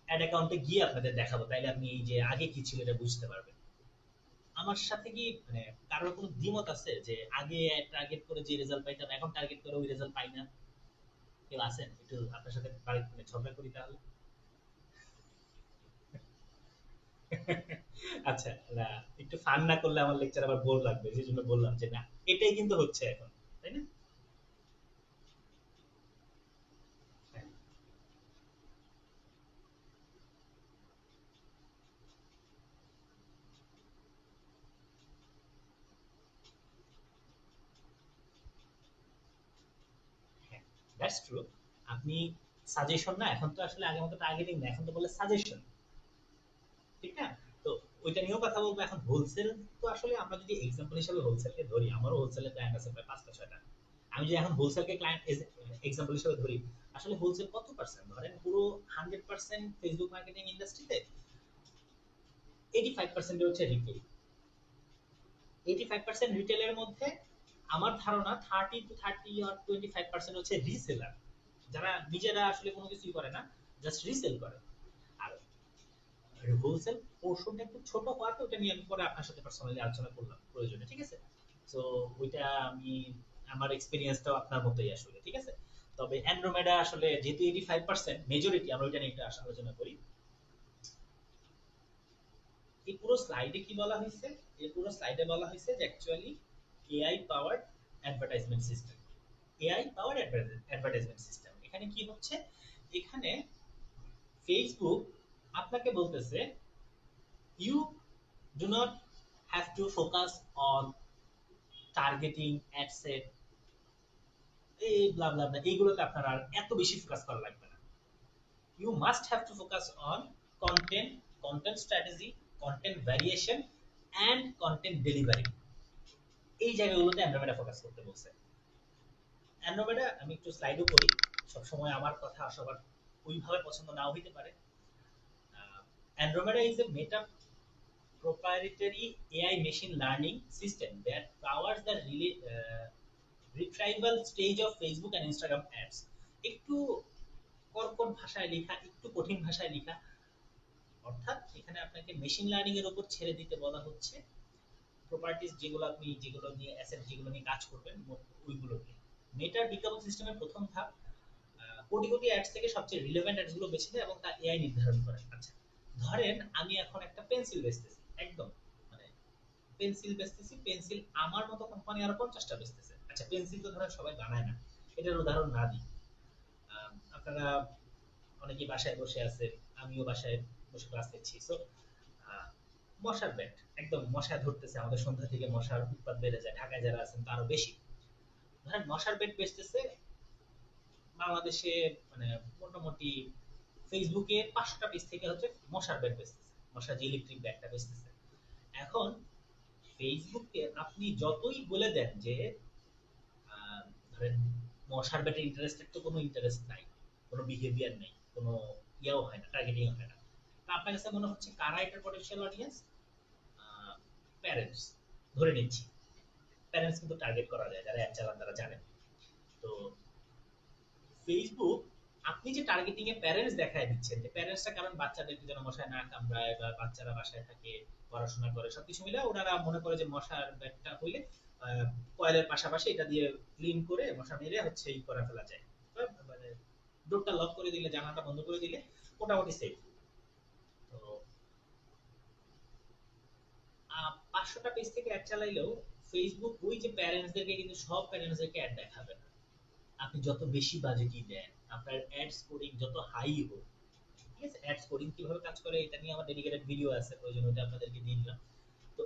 অ্যাড অ্যাকাউন্টে গিয়ে আপনাদের দেখাবো, তাইলে আপনি এই যে আগে কি ছিল এটা বুঝতে পারবেন। আমার সাথে কি মানে কারোর কোনো দ্বিমত আছে যে আগে টার্গেট করে যে রেজাল্ট পাইতাম এখন টার্গেট করে ওই রেজাল্ট পাই না? কেউ আছেন? একটু আপনার সাথে মানে ঝগড়া করি তাহলে। আচ্ছা, না একটু ফান না করলে আমার লেকচার আবার বোর লাগবে, সেই জন্য বললাম যে না, এটাই কিন্তু হচ্ছে এখন, তাই না? হ্যাঁ, হ্যাঁ, দ্যাটস ট্রু। আপনি সাজেশন না, এখন তো আসলে আগের মতো টার্গেটিং না, এখন তো বলে সাজেশন, ঠিক না? তো ওইটা নিয়েও কথা বলবো। এখন হোলসেল, তো আসলে আমরা যদি এক্সাম্পল হিসেবে হোলসেলকে ধরি, আমারও হোলসেলের ক্লায়েন্ট আছে প্রায় 5টা 6টা। আমি যদি এখন হোলসেলকে ক্লায়েন্ট এক্সাম্পল হিসেবে ধরি, আসলে হোলসেল কত পার্সেন্ট ধরেন পুরো 100% ফেসবুক মার্কেটিং ইন্ডাস্ট্রিতে 85% হচ্ছে রিটেল। 85% রিটেলের মধ্যে আমার ধারণা 30 to 25% হচ্ছে রিসেলার, যারা নিজেরা আসলে কোনো কিছুই করে না, জাস্ট রিসেল করে। আর হোলসেল পোর্শনটা একটু ছোট হওয়াতে ওটা নিয়ে আমি পরে আপনার সাথে পার্সোনালি আলোচনা করলাম প্রয়োজনে, ঠিক আছে? সো ওইটা আমি আমার এক্সপেরিয়েন্সটাও আপনার মতোই আসলে, ঠিক আছে? তবে অ্যান্ড্রোমেডা আসলে যেহেতু 85% মেজরিটি, আমরা ওইটা নিয়ে একটু আলোচনা করি। এই পুরো স্লাইডে কি বলা হয়েছে? এই পুরো স্লাইডে বলা হয়েছে যে actually AI powered advertisement system. AI powered advertisement system এখানে কি হচ্ছে? এখানে ফেসবুক আপনাকে বলতেছে you do not have to focus on targeting, ad set, এই ব্লা ব্লা ব্লা, এইগুলোতে আপনার আর এত বেশি ফোকাস করা লাগবে না। You must have to focus on content, content strategy, content variation and content delivery. এই জায়গাগুলোতে অ্যান্ড্রোমেডা ফোকাস করতে বলছে। অ্যান্ড্রোমেডা আমি একটু স্লাইডও করি, সবসময় আমার কথা সবার ওইভাবে পছন্দ নাও হইতে পারে। Andromeda is a meta proprietary AI machine learning system that powers the retrieval stage of Facebook and Instagram ads. একটু কর্কট ভাষায় লেখা, একটু কঠিন ভাষায় লেখা, অর্থাৎ এখানে আপনাকে মেশিন লার্নিং এর উপর ছেড়ে দিতে বলা হচ্ছে প্রপার্টিজ যেগুলো আপনি যেগুলো নিয়ে অ্যাসেট যেগুলো নিয়ে কাজ করবেন ওইগুলো নিয়ে। মেটার বিজ্ঞাপন সিস্টেমের প্রথম ধাপ কোটি কোটি অ্যাডস থেকে সবচেয়ে রিলেভেন্ট অ্যাডস গুলো বেছে নেয় এবং তা এআই নির্ধারণ করে। আচ্ছা, ধরেন আমি এখন একটা পেন্সিল বেচতেছি, একদম মানে পেন্সিল বেচতেছি, পেন্সিল আমার মতো কোম্পানি আরো 50টা বেচতেছে। আচ্ছা, পেন্সিল তো ধরেন সবাই বানায় না, এটার উদাহরণ না দিই। আপনারা অনেকেই বাসায় বসে আছে, আমিও বাসায় বসে ক্লাস নিচ্ছি। সো মশার ব্যাট, একদম মশা ধরতেছে, আমাদের সন্ধ্যা থেকে মশার উৎপাত বেড়ে যায়, ঢাকায় যারা আছেন তারও বেশি। ধরেন মশার ব্যাট বেচতেছে বাংলাদেশে, মানে মোটামুটি ফেসবুকে 5টা পেজ থেকে হচ্ছে মশার ব্যাট বেচতেছে, মশার যে ইলেকট্রিক ব্যাটটা বেচতেছে। এখন ফেসবুকে আপনি যতই বলে দেন যে আহ, ধরেন মশার ব্যাটে ইন্টারেস্টেড, তো কোনো ইন্টারেস্ট নাই, কোনো বিহেভিয়ার নেই, কোনো ইয়াও হয় না, টার্গেটিং হয় না। তা আপনার কাছে মনে হচ্ছে কারা এটার পটেনশিয়াল অডিয়েন্স? প্যারেন্টস ধরে নিচ্ছি, প্যারেন্টস কিন্তু টার্গেট করা যায়, যারা অ্যাড চালান তারা জানেন। তো ফেসবুক আপনি যে টার্গেটিং এ প্যারেন্টস দেখায় দিচ্ছেন, যে প্যারেন্টসটা কারণ বাচ্চাদেরকে যেন মশায় না কামড়ায়, বা বাচ্চারা বাসায় থাকে পড়াশোনা করে সবকিছু মিলে ওনারা মনে করে যে মশার ব্যাটটা হইলে কয়েলের পাশাপাশি এটা দিয়ে ক্লিন করে মশা মেরে হচ্ছে এই করে ফেলা যায়, মানে ডোরটা লক করে দিলে, জানালাটা বন্ধ করে দিলে মোটামুটি সেফ। তো 500টা পেজ থেকে অ্যাড চালাইলেও ফেসবুক ওই যে প্যারেন্টসদেরকে কিন্তু সব প্যারেন্টসদেরকে অ্যাড দেখাবে না। আপনি যত বেশি বাজেটই দেন, আপনার অ্যাড স্কোরিং যত হাই হোক, ঠিক আছে, অ্যাড স্কোরিং কিভাবে কাজ করে এটা নিয়ে আমার ডেডিকেটেড ভিডিও আছে, প্রয়োজন ওটা আপনাদেরকে দিয়ে দিলাম। তো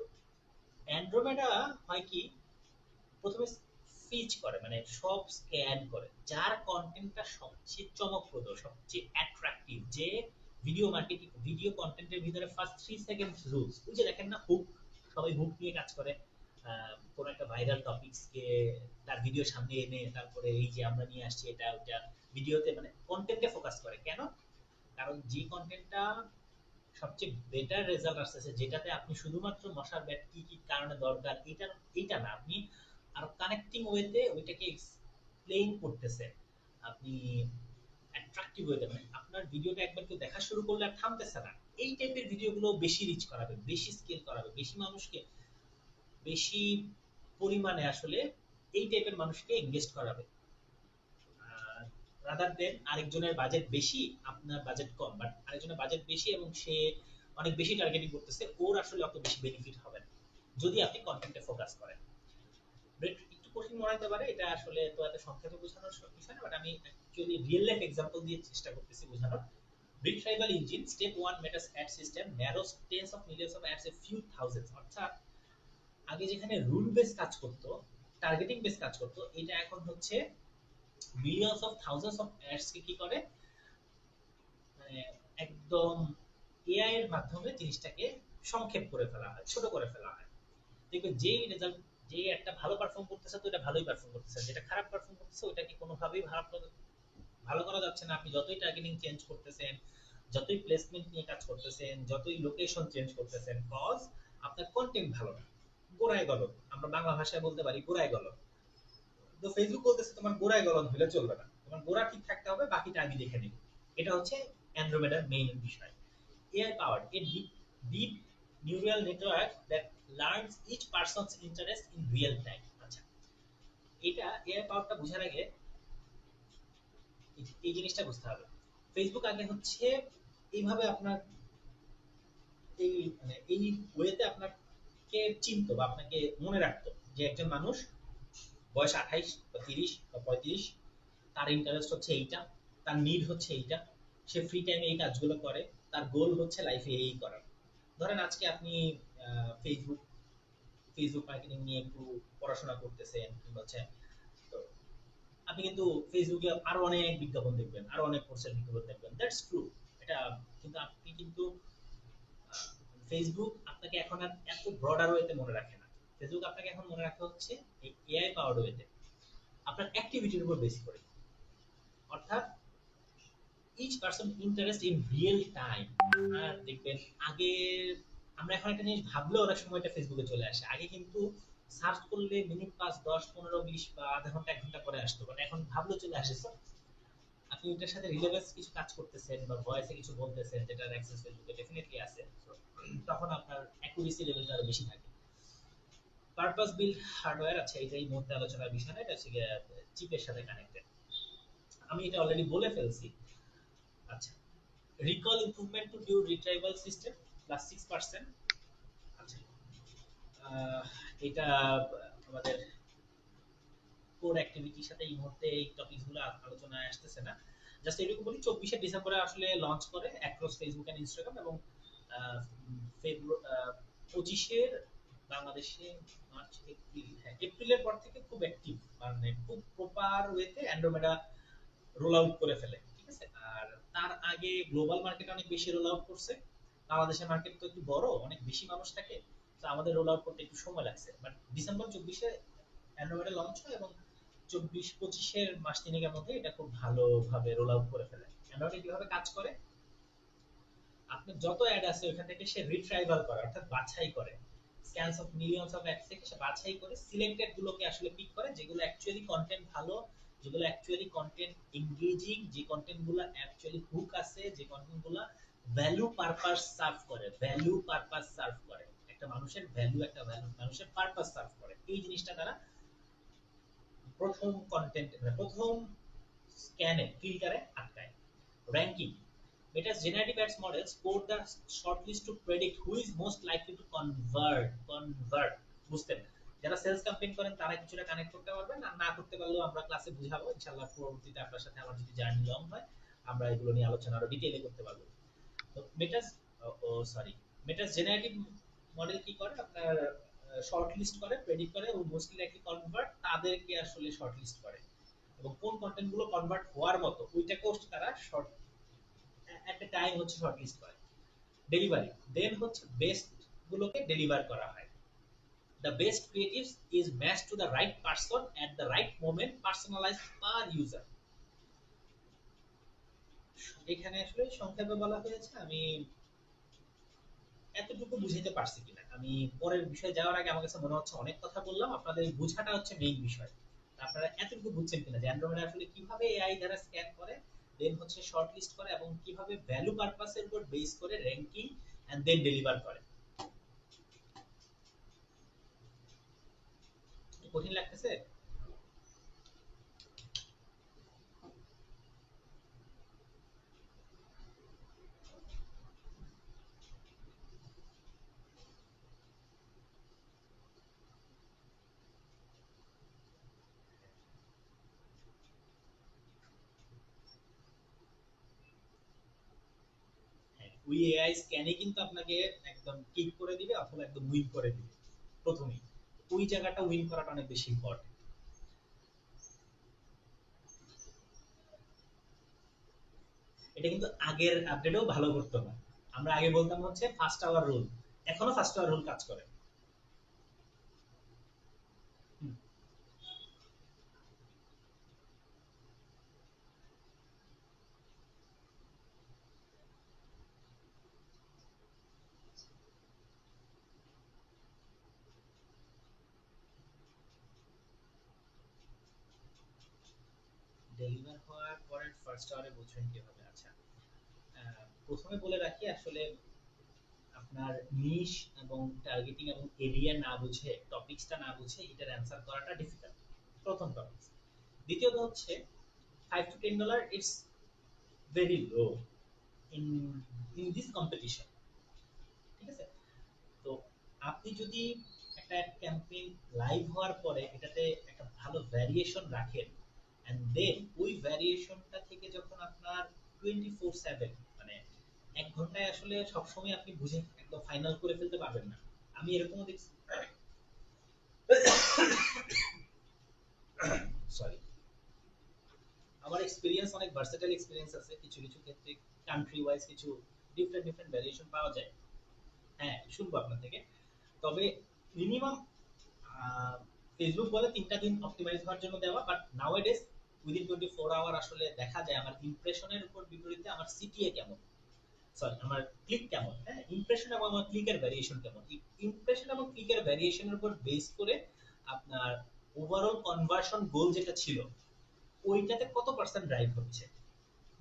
অ্যান্ড্রোমেডা হয় কি, প্রথমে ফিচ করে, মানে সব স্ক্যান করে যার কন্টেন্টটা সবচেয়ে চমকপ্রদ, সবচেয়ে অ্যাট্রাকটিভ, যে ভিডিও মার্কেটিং ভিডিও কন্টেন্টের ভিতরে ফার্স্ট 3 সেকেন্ড রুলস, ওই যে দেখেন না হুক, সবাই হুক নিয়ে কাজ করে। কোন একটা ভাইরাল টপিকসকে তার ভিডিও সামনে এনে তারপরে এই যে আমরা নিয়ে আসছি এটা ওটা ভিডিওতে, মানে কন্টেন্টে ফোকাস করে কেন? কারণ যে কন্টেন্টটা সবচেয়ে বেটার রেজাল্ট আসতেছে, যেটাতে আপনি শুধুমাত্র মশার ব্যাট কি কি কারণে দরকার এটা এইটা না, আপনি আরো কানেক্টিং ওয়েতে ওইটাকে এক্সপ্লেইন করতেছেন, আপনি অ্যাট্রাকটিভ ওয়েতে, মানে আপনার ভিডিওটা একবার কেউ দেখা শুরু করলে আর থামতেছে না, এই টাইপের ভিডিওগুলো বেশি রিচ করাবে, বেশি স্কেল করাবে, বেশি মানুষকে, বেশি পরিমাণে আসলে এই টাইপের মানুষকে এঙ্গেজ করাবে, রাদার দেন আরেকজনের বাজেট বেশি, আপনার বাজেট কম, বাট আরেকজনের বাজেট বেশি এবং সে অনেক বেশি টার্গেটিং করতেছে, ওর আসলে অত বেশি বেনিফিট হবে না যদি আপনি কন্টেন্টে ফোকাস করেন। একটু কঠিন মনে হতে পারে, এটা আসলে তো এত সংক্ষেপে বোঝানোর বিষয় না, বাট আমি অ্যাকচুয়ালি রিয়েল লাইফ এক্সাম্পল দিয়ে চেষ্টা করতেছি বোঝানোর। Retrieval engine step 1 metas ad system narrows tens of millions of ads a few thousands, অর্থাৎ আগে যেখানে রুল বেস কাজ করতো, টার্গেটিং বেস কাজ করতো, এটা এখন হচ্ছে millions of thousands of ads কে কি করে, মানে একদম এআই এর মাধ্যমে জিনিসটাকে সংক্ষেপ করে ফেলা হয়, ছোট করে ফেলা হয়। দেখবেন যেই রেজাল্ট, যে একটা ভালো পারফর্ম করতেছে তো এটা ভালোই পারফর্ম করতেছে, যেটা খারাপ পারফর্ম করতেছে ওটাকে কোনোভাবেই ভালো করা যাচ্ছে না, আপনি যতই টার্গেটিং চেঞ্জ করতেছেন, যতই প্লেসমেন্ট নিয়ে কাজ করতেছেন, যতই লোকেশন চেঞ্জ করতেছেন, কজ আপনার কন্টেন্ট ভালো না, গোড়ায় গলদ, আমরা বাংলা ভাষায় বলতে পারি গোড়ায় গলদ। তো ফেসবুক বলতেছে তোমার গোড়ায় গলদ হলে চলবে না, তোমার গোড়া ঠিক থাকতে হবে, বাকিটা আমি দেখে নিব। এটা হচ্ছে অ্যান্ড্রোমেডার মেইন বিষয়। AI powered a deep neural network that learns each person's interest in real time। আচ্ছা, এটা AI পাওয়ারটা বোঝার আগে এই জিনিসটা বুঝতে হবে। ফেসবুক আগে হচ্ছে এইভাবে আপনার এই মানে এই ওয়েতে আপনাকে চিনতো বা আপনাকে মনে রাখতো যে একজন মানুষ বয়স 28 বা 30 বা 35, তার ইন্টারেস্ট হচ্ছে এইটা, তার নিড হচ্ছে এইটা, সে ফ্রি টাইমে এই কাজগুলো করে, তার গোল হচ্ছে লাইফে এই করার। ধরেন আজকে আপনি ফেসবুক ফেসবুক মার্কেটিং নিয়ে একটু পড়াশোনা করতেছেন কিংবা হচ্ছে, তো আপনি কিন্তু ফেসবুকে আরো অনেক বিজ্ঞাপন দেখবেন, আরো অনেক কোর্সের বিজ্ঞাপন দেখবেন, দ্যাটস ট্রু, এটা। কিন্তু আপনি কিন্তু ফেসবুক আপনাকে এখন আর এত ব্রডার ওয়েতে মনে রাখে না। ফেসবুক আপনাকে এখন মনে রাখা হচ্ছে এই এআই পাওয়ার্ড ওয়েতে, আপনার অ্যাক্টিভিটির উপর বেস করে, অর্থাৎ each person interest in real time. আর দেখবেন আগে আমরা এখন একটা জিনিস ভাবলেও অনেক সময় এটা ফেসবুকে চলে আসে, আগে কিন্তু সার্চ করলে মিনিট 5 10 15 20 বা আধা ঘন্টা 1 ঘন্টা পরে আসতো, বাট এখন ভাবলেও চলে আসে। So, আপনি এটার সাথে রিলেভেন্স কিছু কাজ করতেছেন বা ভয়েসে কিছু বলতেছেন যেটার অ্যাক্সেস ফেসবুকে ডেফিনেটলি আছে, So, তখন আপনার অ্যাকুরেসি লেভেলটা আরো বেশি থাকে। পারপাস বিল্ড হার্ডওয়্যার, আচ্ছা এটা এই মুহূর্তে আলোচনার বিষয় না, এটা হচ্ছে চিপের সাথে কানেক্টেড, আমি এটা অলরেডি বলে ফেলছি। আচ্ছা, recall improvement to due retrieval system plus 6%। আচ্ছা, আহ, এটা আমাদের কোর অ্যাক্টিভিটির সাথে এই মুহূর্তে এই টপিকগুলো আলোচনায় আসতেছে না। জাস্ট এটুকু বলি, 24শে ডিসেম্বরে আসলে লঞ্চ করে অ্যাক্রস ফেসবুক এন্ড ইনস্টাগ্রাম, এবং 25-এর বাংলাদেশে মার্চ এপ্রিল, হ্যাঁ এপ্রিলের পর থেকে খুব অ্যাক্টিভ, মানে খুব প্রপার ওয়েতে অ্যান্ড্রোমেডা রোল আউট করে ফেলে, ঠিক আছে। আর তার আগে গ্লোবাল মার্কেট অনেক বেশি রোল আউট করছে, বাংলাদেশের মার্কেট তো একটু বড়, অনেক বেশি মানুষ থাকে, তো আমাদের রোল আউট করতে একটু সময় লাগছে, বাট ডিসেম্বর 24-এ অ্যান্ড্রয়েডে লঞ্চ হয় এবং 24-25-এর মাস তিনেকের মধ্যে এটা খুব ভালোভাবে রোল আউট করে ফেলে। অ্যান্ড্রয়েডে কিভাবে কাজ করে, আপনার যত অ্যাড আছে ওইখান থেকে সে রিট্রাইভাল করে, অর্থাৎ বাছাই করে, স্ক্যানস অফ মিলিয়নস অফ অ্যাডস থেকে সে বাছাই করে সিলেক্টেড গুলোকে আসলে পিক করে যেগুলো অ্যাকচুয়ালি কন্টেন্ট ভালো, যেগুলো অ্যাকচুয়ালি কন্টেন্ট এঙ্গেজিং, যে কন্টেন্ট গুলো অ্যাকচুয়ালি হুক আছে, যে কন্টেন্ট গুলো ভ্যালু পারপাস সার্ভ করে, ভ্যালু পারপাস সার্ভ করে, একটা মানুষের ভ্যালু, একটা ভ্যালু মানুষের পারপাস সার্ভ করে, এই জিনিসটা তারা প্রথম কন্টেন্ট প্রথম স্ক্যানে ফিল্টারে আটকায়। Ranking, Meta's generative ads models score the shortlist to predict who is most likely to convert বুঝতেন, যারা সেলস ক্যাম্পেইন করেন তারা কিছুটা কানেক্ট করতে পারবেন, আর না করতে পারলেও আমরা ক্লাসে বুঝাবো ইনশাআল্লাহ, পরবর্তীতে আপনার সাথে আমার যদি জার্নি লং হয় আমরা এগুলো নিয়ে আলোচনা আরো ডিটেইলে করতে পারবো। তো মেটাস সরি মেটাস জেনারেটিভ মডেল কি করে, আপনার শর্ট লিস্ট করে, প্রেডিক্ট করে এবং মোস্টলি লাইকলি কনভার্ট তাদেরকে আসলে শর্ট লিস্ট করে, এবং কোন কন্টেন্ট গুলো কনভার্ট হওয়ার মতো ওইটাকেও তারা শর্ট একটা টাইম হচ্ছে শর্ট লিস্ট করে। ডেলিভারি, দেন হচ্ছে বেস্ট গুলোকে ডেলিভার করা হয়। The best creatives is match to the right person at the right moment, personalised per user. এখানে আসলে সংক্ষেপে বলা হয়েছে, আমি এতটুকু বুঝাইতে পারছি কিনা, আমি পরের বিষয়ে যাওয়ার আগে আমার কাছে মনে হচ্ছে অনেক কথা বললাম, আপনাদের বোঝাটা হচ্ছে মেইন বিষয়। আপনারা এতটুকু বুঝছেন কিনা যে অ্যান্ড্রয়েড আসলে কিভাবে এআই দ্বারা স্ক্যান করে, দেন হচ্ছে শর্ট লিস্ট করে এবং কিভাবে ভ্যালু পারপাসের উপর বেস করে র্যাঙ্কিং এন্ড দেন ডেলিভার করে। কঠিন লাগতেছে? হ্যাঁ, ওই এআই স্ক্যানে কিন্তু আপনাকে একদম কিক করে দিবে অথবা একদম উইন করে দিবে প্রথমেই, ওই জায়গাটা উইন করাটা অনেক বেশি ইম্পর্টেন্ট। এটা কিন্তু আগের আপডেটেও ভালো করতো না, আমরা আগে বলতাম হচ্ছে ফার্স্ট আওয়ার রুল, এখনো ফার্স্ট আওয়ার রুল কাজ করে। ডেলিভার হওয়ার পরের ফার্স্ট আওয়ারে বুঝবেন কিভাবে? আচ্ছা, প্রথমে বলে রাখি আসলে আপনার নিশ এবং টার্গেটিং এবং এরিয়া না বুঝে, টপিকসটা না বুঝে এটার অ্যান্সার করাটা ডিফিকাল্ট, প্রথম টপিক। দ্বিতীয়ত হচ্ছে $5 to $10 it's very low in in this competition, ঠিক আছে? তো আপনি যদি একটা ক্যাম্পেইন লাইভ হওয়ার পরে এটাতে একটা ভালো ভ্যারিয়েশন রাখেন, এন্ড দেন ওই ভ্যারিয়েশনটা থেকে যখন আপনার 24/7 মানে 1 ঘন্টায় আসলে সবসময় আপনি বুঝে একদম ফাইনাল করে ফেলতে পারবেন না। আমি এরকমও দেখছি, সরি, আমার এক্সপেরিয়েন্স অনেক ভার্সেটাইল এক্সপেরিয়েন্স আছে, কিছু কিছু ক্ষেত্রে কান্ট্রি ওয়াইজ কিছু ডিফারেন্ট ডিফারেন্ট ভ্যারিয়েশন পাওয়া যায়। হ্যাঁ, শুনবো আপনার থেকে। তবে মিনিমাম ফেসবুক বলে 3টা দিন অপটিমাইজ হওয়ার জন্য দেওয়া, বাট নাও এডেজ উইদিন 24 আওয়ার আসলে দেখা যায় আমার ইমপ্রেশনের উপর বিপরীতে আমার সিটিএ কেমন, সরি আমার ক্লিক কেমন, হ্যাঁ ইমপ্রেশন এবং আমার ক্লিকের ভ্যারিয়েশন কেমন, ইমপ্রেশন এবং ক্লিকের ভ্যারিয়েশনের উপর বেস করে আপনার ওভারঅল কনভার্সন গোল যেটা ছিল ওইটাতে কত পার্সেন্ট ড্রাইভ হচ্ছে।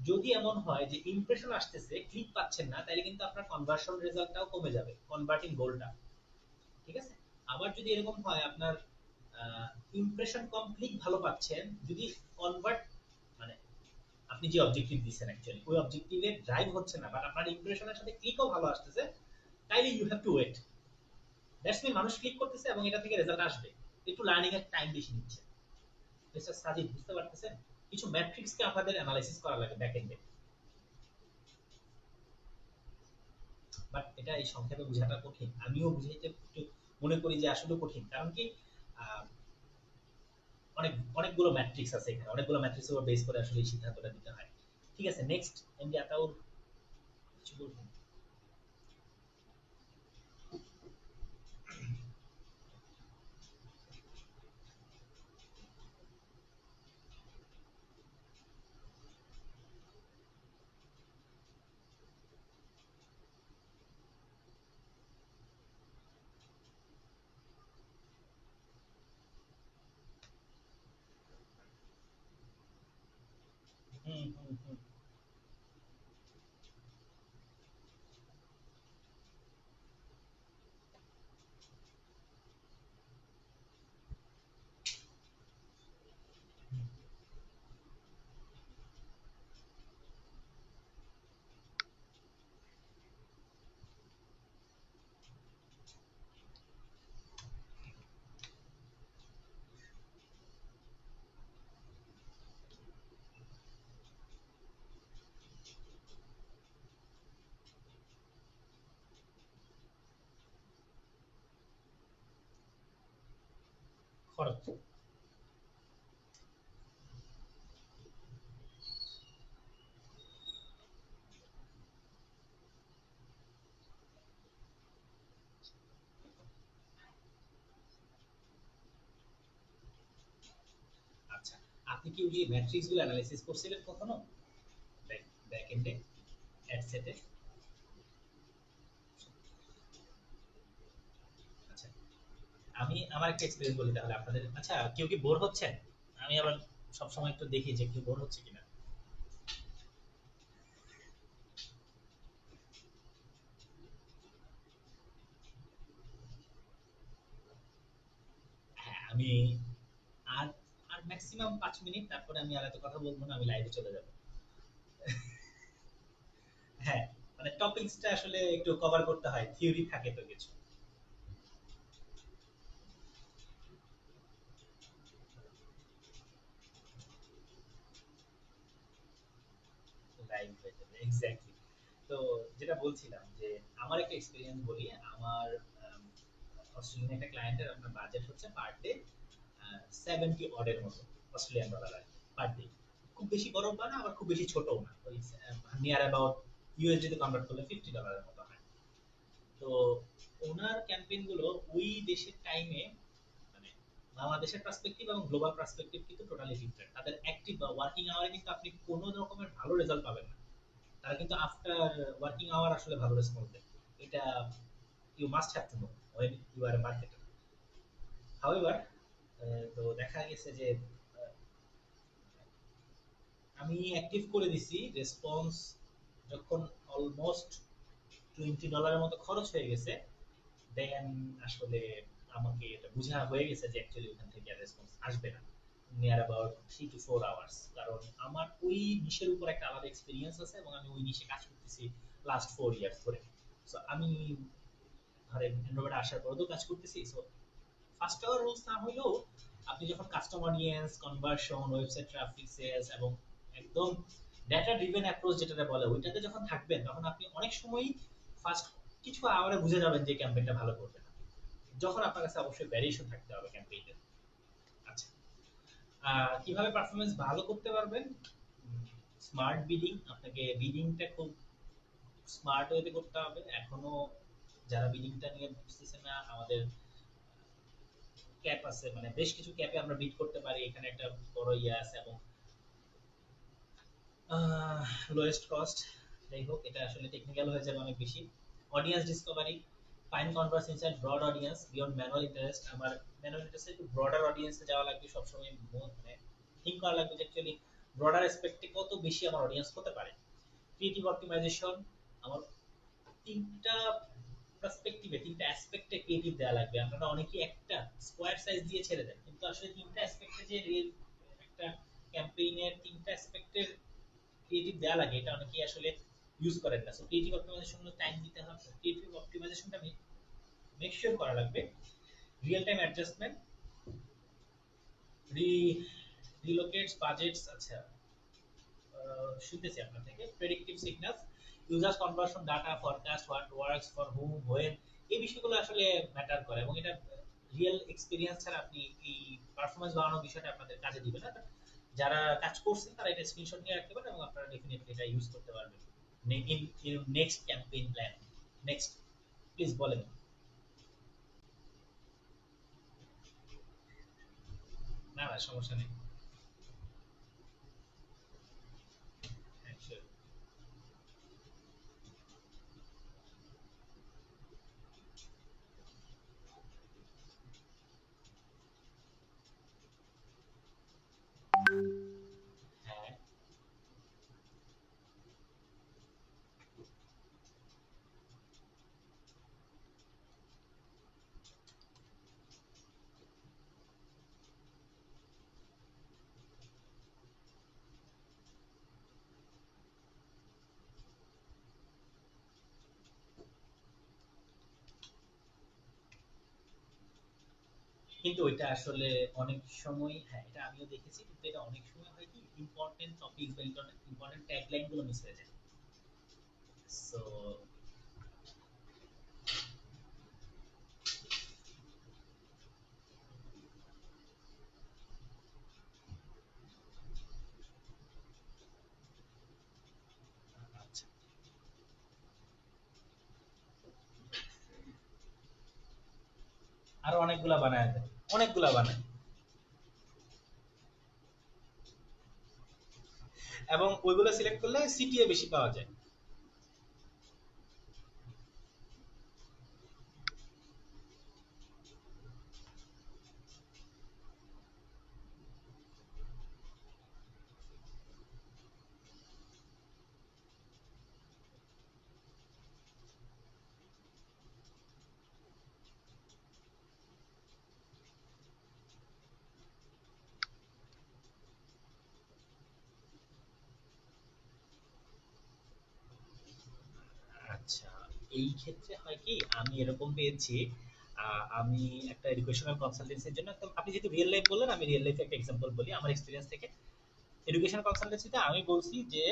যদি এমন হয় যে ইমপ্রেশন আসতেছে ক্লিক পাচ্ছেন না, তাহলে কিন্তু আপনার কনভার্সন রেজাল্টটাও কমে যাবে, কনভার্টিং গোলটা, ঠিক আছে? আবার যদি এরকম হয় আপনার ইমপ্রেশন কম ক্লিক ভালো পাচ্ছেন, যদি কনভার্ট মানে আপনি যে অবজেক্টিভ দিচ্ছেন অ্যাকচুয়ালি ওই অবজেক্টিভে ড্রাইভ হচ্ছে না বাট আপনার ইমপ্রেশনের সাথে ক্লিকও ভালো আসতেছে, তাইলে you have to wait, that's mean মানুষ ক্লিক করতেছে এবং এটা থেকে রেজাল্ট আসবে, একটু লার্নিং এর টাইম বেশি নিচ্ছে। মিস্টার সাজিদ বুঝতে পারতেছেন? কিছু ম্যাট্রিক্সকে আমাদের অ্যানালাইসিস করা লাগে ব্যাক এন্ডে, বাট এটা এই সংক্ষেপে বোঝাটা কঠিন, আমিও বুঝাইতে একটু মনে করি যে আসলে কঠিন, কারণ কি আহ, অনেকগুলো ম্যাট্রিক্স আছে এখানে, অনেকগুলো ম্যাট্রিক্সের উপর বেস করে আসলে এই সিদ্ধান্তটা দিতে হয়। ঠিক আছে, নেক্সট এমডি আতাউর কিছু বলবেন? হুম হুম হুম। খরচ। আচ্ছা, আপনি কি ওই যে ম্যাট্রিক্স গুলো অ্যানালাইসিস করছিলেন কখনো ব্যাক ব্যাক এন্ডে অ্যাড সেটে? আচ্ছা, আমি আমার একটা এক্সপেরিয়েন্স বলি তাহলে আপনাদের। আচ্ছা, কেউ কি বোর হচ্ছেন? আমি আবার সবসময় একটু দেখি যে কেউ বোর হচ্ছে কিনা। হ্যাঁ, আমি আর আর ম্যাক্সিমাম 5 মিনিট, তারপরে আমি আর এত কথা বলবো না, আমি লাইভে চলে যাব। হ্যাঁ, মানে টপিকসটা আসলে একটু কভার করতে হয়, থিওরি থাকে তো কিছু। লাইভ হয়ে যাবে এক্স্যাক্টলি। তো যেটা বলছিলাম যে আমার একটা এক্সপেরিয়েন্স বলি। আমার অস্ট্রেলিয়ান একটা ক্লায়েন্টের আপনার বাজেট হচ্ছে পার ডে 70 অডের মতো অস্ট্রেলিয়ান ডলার আর পার ডে। খুব বেশি বড় না, আবার খুব বেশি ছোটও না, ওই নিয়ার অ্যাবাউট ইউএসডি তে কনভার্ট করলে $50 মতো হয়। তো ওনার ক্যাম্পেইন গুলো ওই দেশের টাইমে, মানে বাংলাদেশের পার্সপেক্টিভ এবং গ্লোবাল পার্সপেক্টিভ কিন্তু টোটালি ডিফারেন্ট। তাদের অ্যাক্টিভ বা ওয়ার্কিং আওয়ারে কিন্তু আপনি কোনো রকমের ভালো রেজাল্ট পাবেন না। তারা কিন্তু আফটার ওয়ার্কিং আওয়ার আসলে ভালো রেসপন্স দেয়। এটা you must have to know when you are a marketer. However, তো দেখা গেছে যে আহ, আমি অ্যাক্টিভ করে দিছি, রেসপন্স যখন অলমোস্ট $20 মতো খরচ হয়ে গেছে, দেন আসলে আমাকে এটা বোঝা হয়ে গেছে যে অ্যাকচুয়ালি ওখান থেকে আর রেসপন্স আসবে না নিয়ার অ্যাবাউট 3 to 4 আওয়ার্স। কারণ আমার ওই নিশের উপর একটা আলাদা এক্সপিরিয়েন্স আছে এবং আমি ওই নিশে কাজ করতেছি লাস্ট 4 ইয়ার্স ধরে। সো আমি ধরেন অ্যান্ড্রয়েডে আসার পরও তো কাজ করতেছি। সো ফার্স্ট আওয়ার রুলস না হলেও আপনি যখন customer audience, conversion, website traffic, sales এবং একদম ডেটা ড্রিভেন অ্যাপ্রোচ যেটাতে বলে ওইটাতে যখন থাকবেন, তখন আপনি অনেক সময়ই ফার্স্ট কিছু আওয়ারে বুঝে যাবেন যে ক্যাম্পেইনটা ভালো করবে না। যখন আপনার কাছে অবশ্যই ভ্যারিয়েশন থাকতে হবে ক্যাম্পেইনের। আচ্ছা, কিভাবে পারফরমেন্স ভালো করতে পারবেন? স্মার্ট বিডিং, আপনাকে বিডিংটা খুব স্মার্ট ওয়েতে করতে হবে। এখনো যারা বিডিংটা নিয়ে বুঝতেছে না, আমাদের ক্যাপ আছে, মানে বেশ কিছু ক্যাপে আমরা বিট করতে পারি, এখানে একটা বড় ইয়ে আছে। এবং লোয়েস্ট কস্ট, যাই হোক এটা আসলে টেকনিক্যাল হয়ে যাবে অনেক বেশি। Audience discovery, fine converse inside broad audience beyond manual interest. আমার ম্যানুয়াল ইন্টারেস্টে একটু ব্রডার অডিয়েন্সে যাওয়া লাগবে সবসময়। মানে থিঙ্ক করা লাগবে যে অ্যাকচুয়ালি ব্রডার এসপেক্টে কত বেশি আমার অডিয়েন্স হতে পারে। ক্রিয়েটিভ অপটিমাইজেশন, আমার তিনটা পার্সপেক্টিভে, তিনটা অ্যাসপেক্টে ক্রিয়েটিভ দেওয়া লাগবে। আপনারা অনেকেই একটা স্কোয়ার সাইজ দিয়ে ছেড়ে দেন, কিন্তু আসলে তিনটা অ্যাসপেক্টে যে রিয়েল একটা ক্যাম্পেইনের তিনটা অ্যাসপেক্টের ক্রিয়েটিভ দেওয়া লাগে, এটা অনেকেই আসলে ইউজ করেন না। সো ক্রিয়েটিভ অপটিমাইজেশন টাইম দিতে হবে। ক্রিয়েটিভ অপটিমাইজেশনটা মেক শিওর করা লাগবে। রিয়েল টাইম অ্যাডজাস্টমেন্ট, রি রিলোকেটস বাজেটস। আচ্ছা, শুনতেছি আপনার থেকে। Predictive signals, users conversion data, forecast, what works for hmm, when, এই বিষয়গুলো আসলে ম্যাটার করে। এবং এটা রিয়েল এক্সপিরিয়েন্স ছাড়া আপনি এই পারফরমেন্স বাড়ানোর বিষয়টা আপনাদের কাজে দিবে না। যারা কাজ করছেন তারা এটা স্ক্রিনশট নিয়ে রাখতে পারেন এবং আপনারা ডেফিনেটলি এটা ইউজ করতে পারবেন in next campaign plan. Next, please বলেন। না না, সমস্যা নেই। হ্যাঁ, sure. হ্যাঁ, কিন্তু ওইটা আসলে অনেক সময়, হ্যাঁ এটা আমিও দেখেছি, কিন্তু এটা অনেক সময় হয় কি ইম্পর্টেন্ট টপিক বা ইম্পর্টেন্ট ট্যাগলাইন গুলো মিস হয়ে যায়। সো আচ্ছা, আরো অনেকগুলা বানায় দেয়, অনেকগুলা বানায়। এবং ওইগুলো সিলেক্ট করলে সিটিএ বেশি পাওয়া যায়। আচ্ছা, এই ক্ষেত্রে হয় কি আমি এরকম পেয়েছি, আমি একটা এডুকেশনাল কনসালটেন্সির জন্য একদম, আপনি যেহেতু রিয়েল লাইফ বললেন আমি রিয়েল লাইফে একটা এক্সাম্পল বলি আমার এক্সপিরিয়েন্স থেকে। এডুকেশন কনসালটেন্সিতে আমি বলছি যে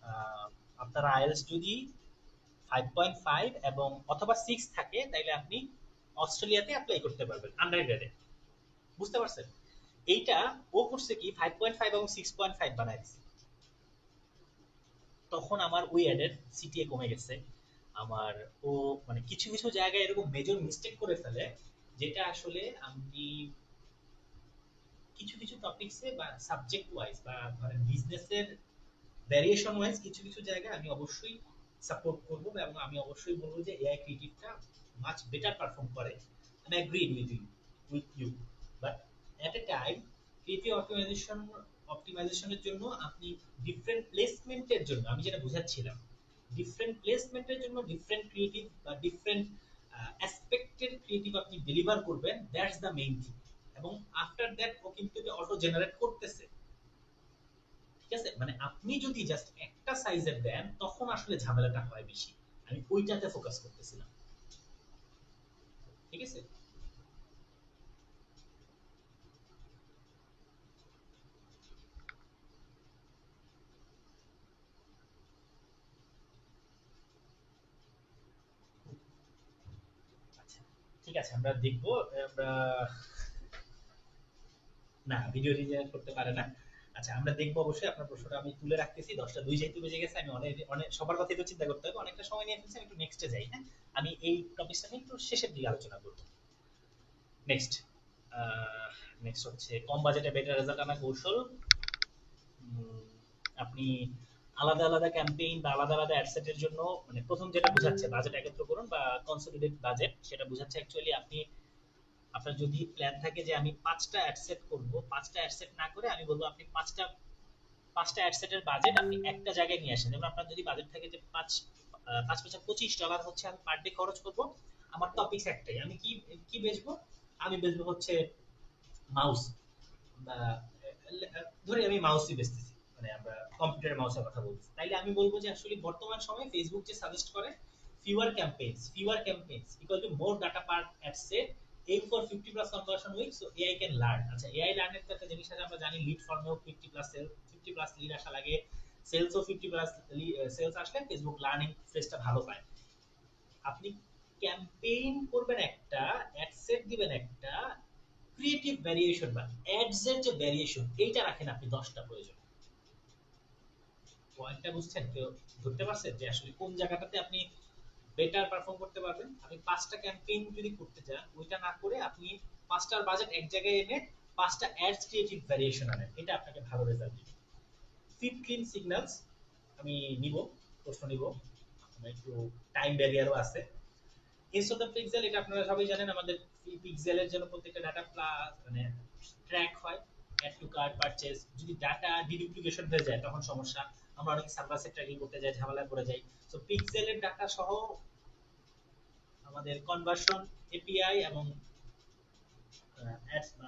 আহ, আপনার আইএলটিএস যদি 5.5 এবং অথবা 6 থাকে তাইলে আপনি অস্ট্রেলিয়াতে অ্যাপ্লাই করতে পারবেন আন্ডার গ্রেডে। বুঝতে পারছেন? এইটা ও করছে কি 5.5 এবং 6.5 বানায় দিছে। তখন আমার ওই অ্যাডের সিটিএ কমে গেছে। আমার ও মানে কিছু কিছু জায়গায় এরকম মেজর মিস্টেক করে ফেলে, যেটা আসলে আমি কিছু কিছু টপিকসে বা সাবজেক্ট ওয়াইজ বা বিজনেসের ভ্যারিয়েশন ওয়াইজ কিছু কিছু জায়গায় আমি অবশ্যই সাপোর্ট করবো, এবং আমি অবশ্যই বলবো যে এআই ক্রিয়েটিভটা মাচ বেটার পারফর্ম করে। আমি agreed with you, but at a time creative অপটিমাইজেশনের জন্য আপনি ডিফারেন্ট প্লেসমেন্টের জন্য, আমি যেটা বুঝাচ্ছিলাম, ডিফারেন্ট প্লেসমেন্টের জন্য ডিফারেন্ট ক্রিয়েটিভ বা ডিফারেন্ট অ্যাসপেক্টের ক্রিয়েটিভ আপনি ডেলিভার করবেন, দ্যাটস দ্য মেইন থিং। এবং আফটার দ্যাট ও কিন্তু অটো জেনারেট করতেছে। ঠিক আছে, মানে আপনি যদি জাস্ট একটা সাইজের দেন তখন আসলে ঝামেলাটা হয় বেশি। আমি ওইটাতে ফোকাস করতেছিলাম। ঠিক আছে। আচ্ছা, ঠিক আছে আমরা দেখবো। আমরা না, ভিডিও রিজেনারেট করতে পারে না। আচ্ছা আমরা দেখবো অবশ্যই, আপনার প্রশ্নটা আমি তুলে রাখতেছি। 10টা 2 যেহেতু বেজে গেছে, আমি অনেক অনেক সবার কথাই তো চিন্তা করতে হবে, অনেকটা সময় নিয়ে ফেলছি, আমি একটু নেক্সটে যাই। হ্যাঁ, আমি এই টপিকটা নিয়ে একটু শেষের দিকে আলোচনা করবো। নেক্সট, নেক্সট হচ্ছে কম বাজেটে বেটার রেজাল্ট আনা কৌশল। উম, আপনি আলাদা আলাদা ক্যাম্পেইন বা আলাদা আলাদা অ্যাডসেটের জন্য, মানে প্রথম যেটা বোঝাচ্ছে বাজেট একত্র করুন বা কনসলিডেট বাজেট, সেটা বোঝাচ্ছে অ্যাকচুয়ালি আপনি, আপনার যদি প্ল্যান থাকে যে আমি 5টা অ্যাডসেট করব, 5টা অ্যাডসেট না করে আমি বলবো আপনি 5টা অ্যাডসেটের বাজেট আপনি একটা জায়গায় নিয়ে আসেন। যেমন আপনার যদি বাজেট থাকে যে 5 5 25 ডলার হচ্ছে আমি পার ডে খরচ করব, আমার টপিক একটাই, আমি কি কি বেচবো, আমি বেচবো হচ্ছে মাউস, বা ধরি আমি মাউসই বেচতেছি, মানে আমরা কম্পিউটারের মাউসের কথা বলছি, তাইলে আমি বলবো যে আসলে বর্তমান সময়ে ফেসবুক যে সাজেস্ট করে fewer campaigns equal to more data per ad set, aim for 50 plus conversion week so AI can learn। আচ্ছা, AI লার্ন এর তো একটা জিনিস আছে, আমরা জানি লিড ফর্মেও 50 প্লাস সেল, 50 প্লাস লিড আসা লাগে, সেলসও 50 প্লাস সেলস আসলে ফেসবুক লার্নিং ফেজটা ভালো পায়। আপনি ক্যাম্পেইন করবেন একটা, অ্যাড সেট দিবেন একটা, ক্রিয়েটিভ ভ্যারিয়েশন বা অ্যাডস এর যে ভ্যারিয়েশন এইটা রাখেন আপনি 10টা প্রয়োজন। পয়েন্টটা বুঝছেন? কেউ ধরতে পারছেন যে আসলে কোন জায়গাটাতে আপনি বেটার পারফর্ম করতে পারবেন? আপনি 5টা ক্যাম্পেইন যদি করতে চান, ওইটা না করে আপনি 5টার বাজেট এক জায়গায় এনে 5টা অ্যাডস ক্রিয়েটিভ ভ্যারিয়েশন আনেন, এটা আপনাকে ভালো রেজাল্ট দিবে। ফিট ক্লিন সিগন্যালস আমি নিব, প্রশ্ন নিব, আমার একটু টাইম ব্যারিয়ারও আছে। ইনস্টল দ্য পিক্সেল, এটা আপনারা সবাই জানেন, আমাদের পিক্সেলের জন্য প্রত্যেকটা ডাটা প্লাস মানে ট্র্যাক হয়। অ্যাড টু কার্ট পারচেজ, যদি ডাটা ডিডুপ্লিকেশন হয়ে যায় তখন সমস্যা, আমরা অনেক সার্ভার ট্র্যাকিং করতে যাই, ঝামেলা করে যাই। তো পিক্সেলের ডাটা সহ আমাদের কনভার্সন এপিআই এবং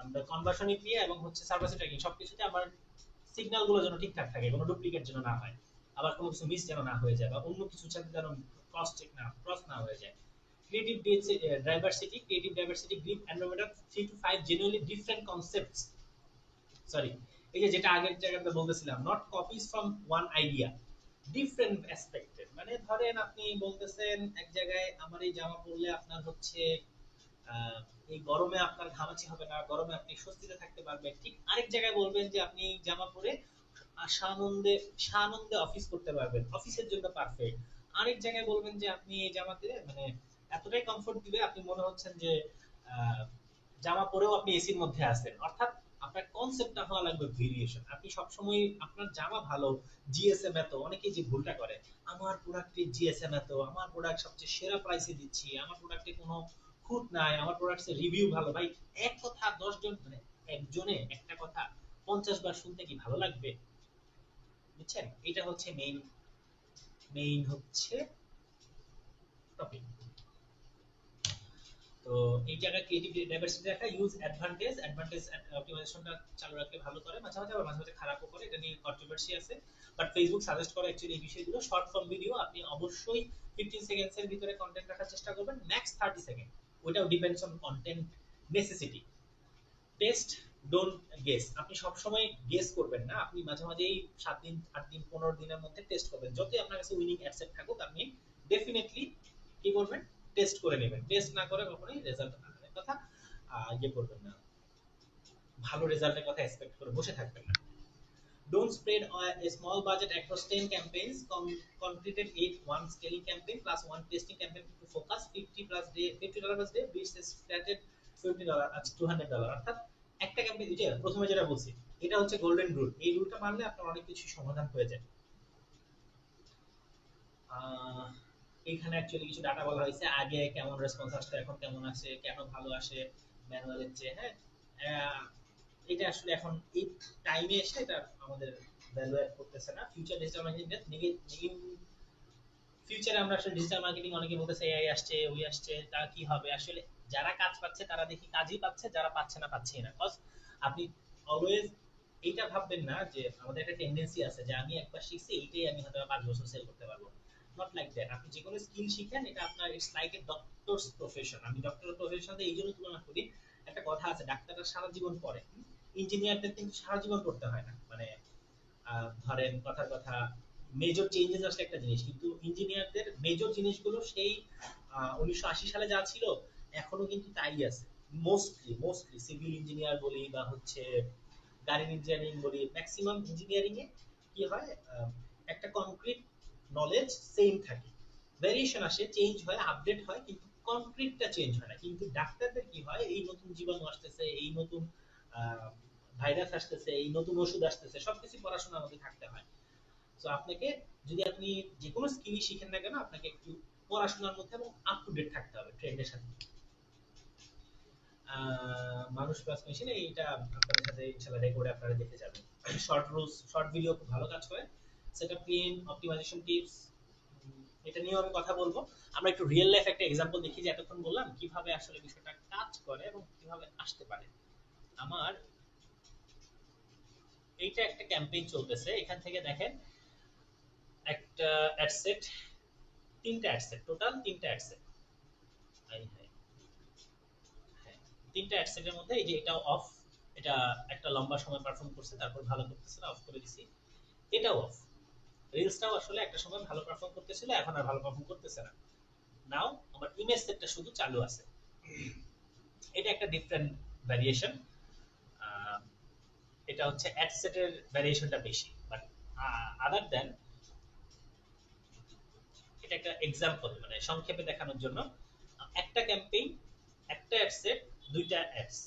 আমরা কনভার্সন এপিআই এবং হচ্ছে সার্ভার ট্র্যাকিং সবকিছুতে আমার সিগন্যাল গুলো যেন ঠিকঠাক থাকে, কোনো ডুপ্লিকেট যেন না হয়, আবার কোনো কিছু মিস যেন না হয়ে যায়, বা অন্য কিছুর সাথে যেন ক্রস চেক না ক্রস না হয়ে যায়। creative diversity give environment of 3 to 5 genuinely different concepts. Sorry, এই যে যেটা আগের জায়গাতে বলতেছিলাম, not copies from one idea, different aspected. মানে ধরেন আপনি বলতেছেন এক জায়গায় আমার এই জামা পরলে আপনার হচ্ছে এই গরমে আপনার ঘামাচি হবে না, গরমে আপনি স্বস্তিতে থাকতে পারবেন। ঠিক আরেক জায়গায় বলবেন যে আপনি জামা পরে সানন্দে সানন্দে অফিস করতে পারবেন, অফিসের জন্য পারফেক্ট। আরেক জায়গায় বলবেন যে আপনি এই জামা দিয়ে মানে এতটাই কমফোর্ট দিবে আপনি মনে হচ্ছেন যে আহ, জামা পরেও আপনি এসির মধ্যে আছেন। অর্থাৎ আপনার কনসেপ্টটা হওয়া লাগবে ভেরিয়েশন। আপনি সবসময় আপনার জামা ভালো, জিএসএম এত, অনেকেই যে ভুলটা করে, আমার প্রোডাক্টে জিএসএম এত, আমার প্রোডাক্ট সবচেয়ে সেরা প্রাইসে দিচ্ছি, আমার প্রোডাক্টে কোনো খুঁত নাই, আমার প্রোডাক্টের রিভিউ ভালো। ভাই, এক কথা 10 জন মানে একজনে একটা কথা 50 বার শুনতে কি ভালো লাগবে? বুঝছেন? এটা হচ্ছে মেইন হচ্ছে টপিক। তো এই জায়গায় ক্রিয়েটিভ ডাইভার্সিটি রাখা, ইউজ অ্যাডভান্টেজ অপটিমাইজেশনটা চালু রাখলে ভালো করে, মাঝে মাঝে আবার মাঝে মাঝে খারাপও করে, এটা নিয়ে কন্ট্রোভার্সি আছে। বাট ফেসবুক সাজেস্ট করে অ্যাকচুয়ালি এই বিষয়গুলো। শর্ট ফর্ম ভিডিও আপনি অবশ্যই 15 সেকেন্ডস এর ভিতরে কন্টেন্ট রাখার চেষ্টা করবেন, ম্যাক্স 30 সেকেন্ড। ওটাও depends on content necessity. Test, don't guess. আপনি সব সময় গেস করবেন না, আপনি মাঝে মাঝেই 7 দিন 8 দিন 15 দিনের মধ্যে টেস্ট করবেন। যতই আপনার কাছে উইনিং অ্যাডসেট থাকুক, আপনি ডেফিনেটলি কি করবেন, টেস্ট করে নেবেন। টেস্ট না করে কখনোই রেজাল্ট আনার কথা ইয়ে করবেন না, ভালো রেজাল্টের কথা এক্সপেক্ট করে বসে থাকবেন না। Don't spread a small budget across 10 campaigns. Completed 8 one scaling campaign plus one testing campaign to focus 50 plus day $50 plus day beats a flatted $50 আচ্ছা $200। অর্থাৎ একটা ক্যাম্পেইন, এটা প্রথমে যেটা বলছি, এটা হচ্ছে গোল্ডেন রুল। এই রুলটা মানলে আপনার অনেক কিছু সমাধান হয়ে যায়। এখানে অ্যাকচুয়ালি কিছু ডাটা বলা হয়েছে, আগে কেমন রেসপন্স আসতো, এখন কেমন আসে, কেন ভালো আসে ম্যানুয়ালের চেয়ে। হ্যাঁ, এটা আসলে এখন এই টাইমে এসে এটা আমাদের ভ্যালু অ্যাড করতেছে না। ফিউচার ডিজিটাল মার্কেটিং, ফিউচারে আমরা আসলে ডিজিটাল মার্কেটিং, অনেকে বলতেছে এআই আসছে, ওই আসছে, তা কি হবে? আসলে যারা কাজ পাচ্ছে তারা দেখি কাজই পাচ্ছে, যারা পাচ্ছে না পাচ্ছেই না। কজ আপনি অলওয়েজ এইটা ভাববেন না যে আমাদের একটা টেন্ডেন্সি আছে যে আমি একবার শিখছি এইটাই আমি হয়তো 5 বছর সেল করতে পারবো। Not like that. আপনি যে কোনো স্কিল শিখেন, এটা আপনার it's like a doctors profession. আমি ডক্টরের প্রফেশনের সাথে এই জন্য তুলনা করি, একটা কথা আছে ডাক্তাররা সারা জীবন পড়ে, ইঞ্জিনিয়ারদের কিন্তু সারা জীবন পড়তে হয় না। মানে ধরেন কথার কথা, মেজর চেঞ্জেস আসলে একটা জিনিস, কিন্তু ইঞ্জিনিয়ারদের মেজর জিনিসগুলো সেই 1980 সালে যা ছিল এখনো কিন্তু তাই আছে। মোস্টলি সিভিল ইঞ্জিনিয়ার বলি বা হচ্ছে গাড়ির ইঞ্জিনিয়ারিং বলি, ম্যাক্সিমাম ইঞ্জিনিয়ারিং এ কি হয়, একটা কনক্রিট নলেজ সেম থাকে, ভেরিয়েশন আসে, চেঞ্জ হয়, আপডেট হয়, কিন্তু কনক্রিটটা চেঞ্জ হয় না। কিন্তু ডাক্তারদের কি হয়, এই নতুন জীবাণু আসতেছে, এই নতুন ভাইরাস আসতেছে, এই নতুন ওষুধ আসতেছে, সবকিছু পড়াশোনার মধ্যে থাকতে হয়। তো আপনাকে, যদি আপনি যে কোনো স্কিলই শিখেন না কেন, আপনাকে একটু পড়াশোনার মধ্যে এবং আপ টু ডেট থাকতে হবে ট্রেন্ডের সাথে। মানুষ প্লাস মেশিন, এইটা আপনাদের সাথে ইনশাআল্লাহ রেকর্ডে আপনারা দেখে যাবেন। শর্ট ভিডিও খুব ভালো কাজ করে। সেটআপ ক্লিন অপটিমাইজেশন টিপস, এটা নিয়েও আমি কথা বলবো। আমরা একটু রিয়েল লাইফ একটা এক্সাম্পল দেখি যে এতক্ষণ বললাম কিভাবে আসলে বিষয়টা কাজ করে এবং কিভাবে আসতে পারে। আমার এইটা একটা ক্যাম্পেইন চলতেছে, এখান থেকে দেখেন একটা অ্যাডসেট, তিনটা অ্যাডসেট, টোটাল তিনটা অ্যাডসেট। হ্যাঁ, তিনটা অ্যাডসেটের মধ্যে এই যে এটা অফ, এটা একটা লম্বা সময় পারফর্ম করছে, তারপর ভালো করতেছে না, অফ করে দিছি। এটাও অফ। রিলসটাও আসলে একটা সময় ভালো পারফর্ম করতেছিল, এখন আর ভালো পারফর্ম করতেছে না। নাও আমার ইমেজ সেটটা শুধু চালু আছে। এটা একটা ডিফারেন্ট ভ্যারিয়েশন। এটা হচ্ছে অ্যাড সেটের ভ্যারিয়েশনটা বেশি, বাট আদার দেন এটা একটা এক্সাম্পল, মানে সংক্ষেপে দেখানোর জন্য। একটা ক্যাম্পেইন, একটা অ্যাড সেট, দুইটা অ্যাডস,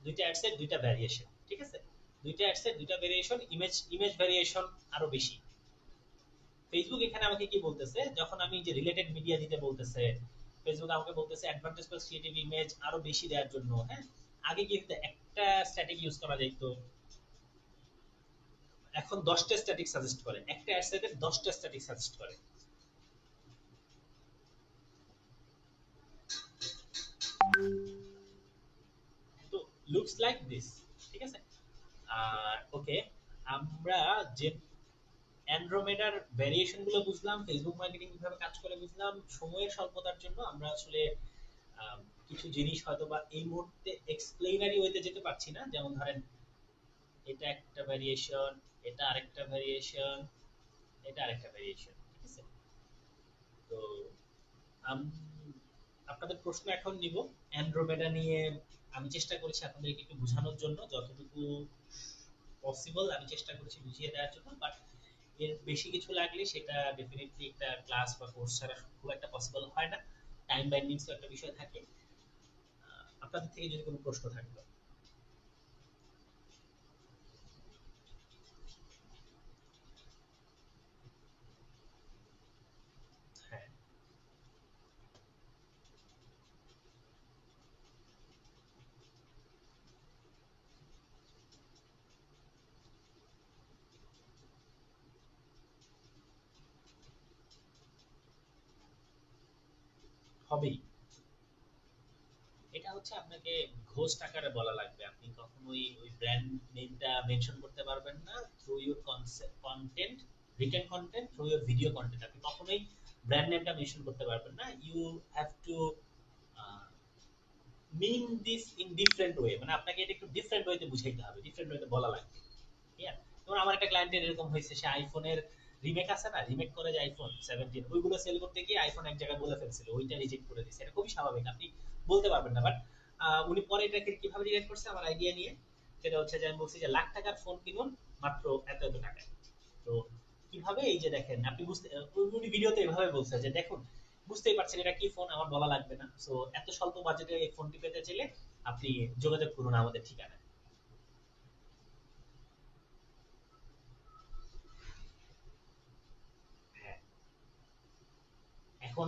দুইটা অ্যাড সেট, দুইটা ভ্যারিয়েশন, ঠিক আছে? দুইটা অ্যাড সেট, দুইটা ভ্যারিয়েশন, ইমেজ ভ্যারিয়েশন আরো বেশি। ফেসবুক এখানে আমাকে কি বলতেছে, যখন আমি যে রিলেটেড মিডিয়া দিতে বলতেছে, ফেসবুক আমাকে বলতেছে অ্যাডভান্টেজ প্লাস ক্রিয়েটিভ ইমেজ আরো বেশি দেওয়ার জন্য। হ্যাঁ, আগে কি একটা স্ট্র্যাটেজি ইউজ করা যেত, এখন 10টা স্ট্যাটিক সাজেস্ট করে, একটা অ্যাড সেটের 10টা স্ট্যাটিক সাজেস্ট করে। তো লুকস লাইক দিস, ঠিক আছে? আর ওকে, আমরা যে অ্যান্ড্রোমেডার ভেরিয়েশন গুলো বুঝলাম, ফেসবুক মার্কেটিং কিভাবে কাজ করে বুঝলাম। সময়ের স্বল্পতার জন্য আমরা আসলে কিছু জিনিস হয়তো বা এই মুহূর্তে এক্সপ্লেইনারি ওয়েতে যেতে পারছি না। যেমন ধরেন এটা একটা ভেরিয়েশন, এটা আরেকটা ভেরিয়েশন, এটা আরেকটা ভেরিয়েশন, ঠিক আছে? তো আপনাদের প্রশ্ন এখন নিব অ্যান্ড্রোমেডা নিয়ে। আমি চেষ্টা করেছি আপনাদেরকে একটু বোঝানোর জন্য, যতটুকু পসিবল আমি চেষ্টা করেছি বুঝিয়ে দেওয়ার জন্য। বাট এর বেশি কিছু লাগলে সেটা ডেফিনেটলি একটা ক্লাস বা কোর্স ছাড়া খুব একটা পসিবল হয় না। টাইম বাইন্ডিংস একটা বিষয় থাকে। আপনাদের থেকে যদি কোনো প্রশ্ন থাকতো। হ্যাঁ, হবেই। এটা হচ্ছে আপনাকে ঘোস্ট আকারে বলা লাগবে। আপনি কখনোই ওই ব্র্যান্ড নেমটা মেনশন করতে পারবেন না through your content, written content, through your video content. আপনি কখনোই ব্র্যান্ড নেমটা মেনশন করতে পারবেন না। You have to mean this in different way, মানে আপনাকে এটা একটু ডিফারেন্ট ওয়েতে বুঝাইতে হবে, ডিফারেন্ট ওয়েতে বলা লাগবে। ঠিক আছে? যেমন আমার একটা ক্লায়েন্টের এরকম হয়েছে, সে আইফোনের রিমেক আছে না, রিমেক করে যে আইফোন 17, ওইগুলো সেল করতে গিয়ে আইফোন এক জায়গায় বলে ফেলছিল, ওইটা রিজেক্ট করে দিয়েছে। এটা খুবই স্বাভাবিক, আপনি বলতে পারবেন না। বাট উনি পরে এটাকে কিভাবে রিজেক্ট করছে আমার আইডিয়া নিয়ে, সেটা হচ্ছে যে আমি বলছি যে লাখ টাকার ফোন কিনুন মাত্র এত এত টাকায়। তো কিভাবে, এই যে দেখেন আপনি বুঝতে, উনি ভিডিওতে এভাবে বলছে যে দেখুন, বুঝতেই পারছেন এটা কি ফোন, আমার বলা লাগবে না। সো এত স্বল্প বাজেটে এই ফোনটি পেতে চাইলে আপনি যোগাযোগ করুন আমাদের ঠিকানায়। হ্যাঁ, এখন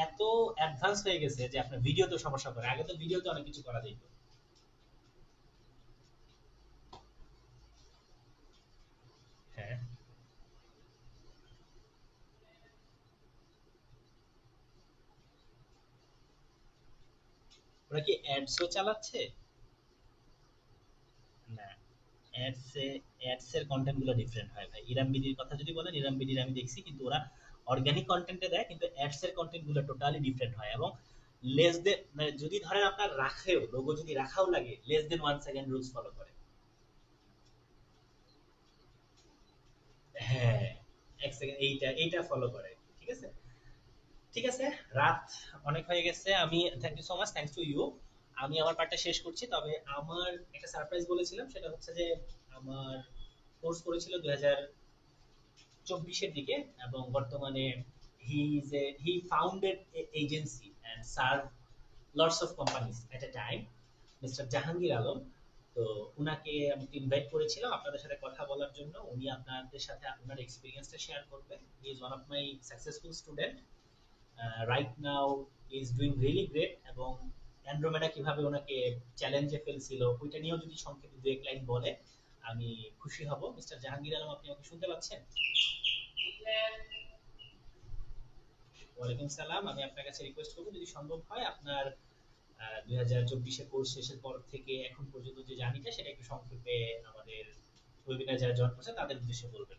এত অ্যাডভান্স হয়ে গেছে যে আপনার ভিডিওতে সমস্যা করে, আগে তো ভিডিওতে অনেক কিছু করা যেত। হ্যাঁ, ওরা কি অ্যাডসও চালাচ্ছে? না, অ্যাডস এর কন্টেন্ট গুলো ডিফারেন্ট হয় ভাই। ইরামবিডির কথা যদি বলেন, ইরামবিডির আমি দেখছি, কিন্তু ওরা অর্গানিক কন্টেন্টে দেয়, কিন্তু অ্যাডস এর কন্টেন্ট গুলো টোটালি ডিফারেন্ট হয়। এবং লেস দেন, মানে যদি ধরেন আপনার রাখেও, লোগো যদি রাখাও লাগে, less than 1 second rules follow করে। হ্যাঁ, 1 সেকেন্ড, এইটা এইটা ফলো করে। ঠিক আছে, ঠিক আছে। রাত অনেক হয়ে গেছে। আমি thank you so much, thanks to you. আমি আমার পার্টটা শেষ করছি। তবে আমার একটা সারপ্রাইজ বলেছিলাম, সেটা হচ্ছে যে আমার কোর্স করেছিল 2024-এর দিকে, এবং বর্তমানে he founded agency and serve lots of companies at a time, mister Jahangir Alam. তো উনাকে আমি ইনভাইট করেছিলাম আপনাদের সাথে কথা বলার জন্য। উনি আপনাদের সাথে আপনার এক্সপিরিয়েন্সটা শেয়ার করবেন। He is one of my successful student right now, is doing really great. এবং অ্যান্ড্রোমেডা কিভাবে ওনাকে চ্যালেঞ্জে ফেলছিল ওইটা নিয়েও যদি সংক্ষেপে দু এক লাইন বলে আমি খুশি হব। মিস্টার জাহাঙ্গীর আলম, আপনি আমাকে শুনতে পাচ্ছেন? ওয়ালাইকুম সালাম। আমি আপনার কাছে রিকোয়েস্ট করবো, যদি সম্ভব হয় আপনার 2024-এ কোর্স শেষের পর থেকে এখন পর্যন্ত যে জার্নিটা, সেটা একটু সংক্ষেপে আমাদের ওয়েবিনার যারা জয়েন করছে তাদের উদ্দেশ্যে বলবেন।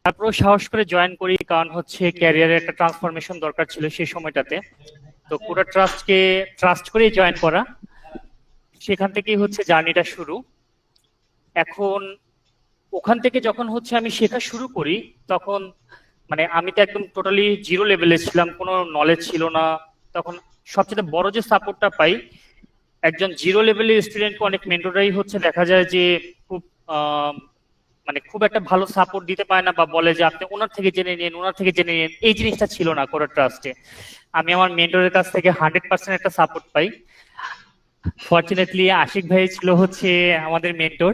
তারপর সাহস করে জয়েন করি, কারণ হচ্ছে ক্যারিয়ারে একটা ট্রান্সফরমেশন দরকার ছিল সেই সময়টাতে। তো পুরো ট্রাস্টকে ট্রাস্ট করেই জয়েন করা, সেখান থেকেই হচ্ছে জার্নিটা শুরু। এখন ওখান থেকে যখন হচ্ছে আমি শেখা শুরু করি, তখন মানে আমি তো একদম টোটালি জিরো লেভেলে ছিলাম, কোনো নলেজ ছিল না। তখন সবচেয়ে বড় যে সাপোর্টটা পাই, একজন জিরো লেভেলের স্টুডেন্টকে অনেক মেন্টররাই হচ্ছে দেখা যায় যে খুব মানে খুব একটা ভালো সাপোর্ট দিতে পারে না, বা বলে যে আপনি ওনার থেকে জেনে নিন, ওনার থেকে জেনে নিন। এই জিনিসটা ছিল না কোরা ট্রাস্টে। আমি আমার মেন্টরের কাছ থেকে 100% একটা সাপোর্ট পাই। ফরচুনেটলি আশিক ভাই ছিল হচ্ছে আমাদের মেন্টর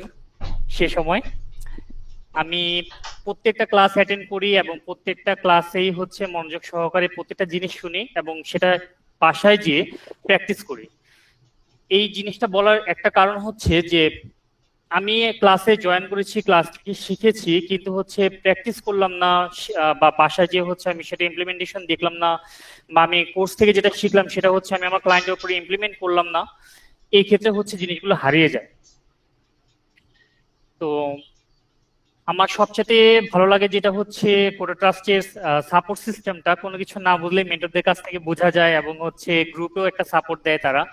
সে সময়। আমি প্রত্যেকটা ক্লাস অ্যাটেন্ড করি এবং প্রত্যেকটা ক্লাসেই হচ্ছে মনোযোগ সহকারে প্রত্যেকটা জিনিস শুনি এবং সেটা বাসায় গিয়ে প্র্যাকটিস করি। এই জিনিসটা বলার একটা কারণ হচ্ছে যে আমি ক্লাসে জয়েন করেছি, ক্লাস থেকে শিখেছি, কিন্তু হচ্ছে প্র্যাকটিস করলাম না, বা বাসায় যে হচ্ছে আমি সেটা ইমপ্লিমেন্টেশন দেখলাম না, বা আমি কোর্স থেকে যেটা শিখলাম সেটা হচ্ছে আমি আমার ক্লায়েন্টের উপরে ইমপ্লিমেন্ট করলাম না। এই ক্ষেত্রে হচ্ছে জিনিসগুলো হারিয়ে যায়। তো আমার সবচেয়ে ভালো লাগে যেটা হচ্ছে কোটা ট্রাস্টের সাপোর্ট সিস্টেমটা, কোনো কিছু না বুঝলে মেন্টরদের কাছ থেকে বোঝা যায়, এবং হচ্ছে গ্রুপেও একটা সাপোর্ট দেয় তারা।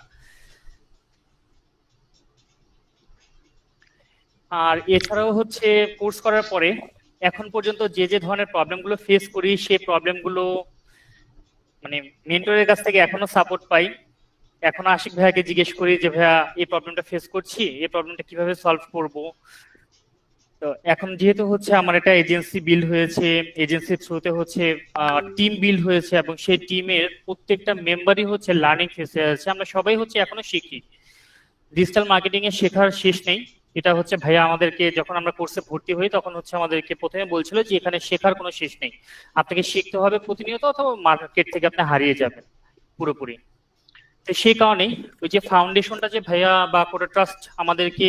আর এছাড়াও হচ্ছে কোর্স করার পরে এখন পর্যন্ত যে যে ধরনের প্রবলেমগুলো ফেস করি সেই প্রবলেমগুলো মানে মেন্টরের কাছ থেকে এখনো সাপোর্ট পাই। এখনো আশিক ভাইয়াকে জিজ্ঞেস করি যে ভাইয়া এই প্রবলেমটা ফেস করছি, এই প্রবলেমটা কিভাবে সলভ করব। তো এখন যেহেতু হচ্ছে আমার একটা এজেন্সি বিল্ড হয়েছে, এজেন্সির থ্রুতে হচ্ছে টিম বিল্ড হয়েছে, এবং সেই টিমের প্রত্যেকটা মেম্বারই হচ্ছে লার্নিং ফেসে আছে। আমরা সবাই হচ্ছে এখনো শিখি, ডিজিটাল মার্কেটিং এ শেখার শেষ নেই। এটা হচ্ছে ভাইয়া আমাদেরকে যখন আমরা কোর্সে ভর্তি হই তখন হচ্ছে আমাদেরকে প্রথমে বলছিল যে এখানে শেখার কোনো শেষ নেই, আপনাকে শিখতে হবে প্রতিনিয়ত, অথবা মার্কেট থেকে আপনি হারিয়ে যাবেন পুরোপুরি। তো সেই কারণেই ওই যে ফাউন্ডেশনটা যে ভাইয়া বা কোটা ট্রাস্ট আমাদেরকে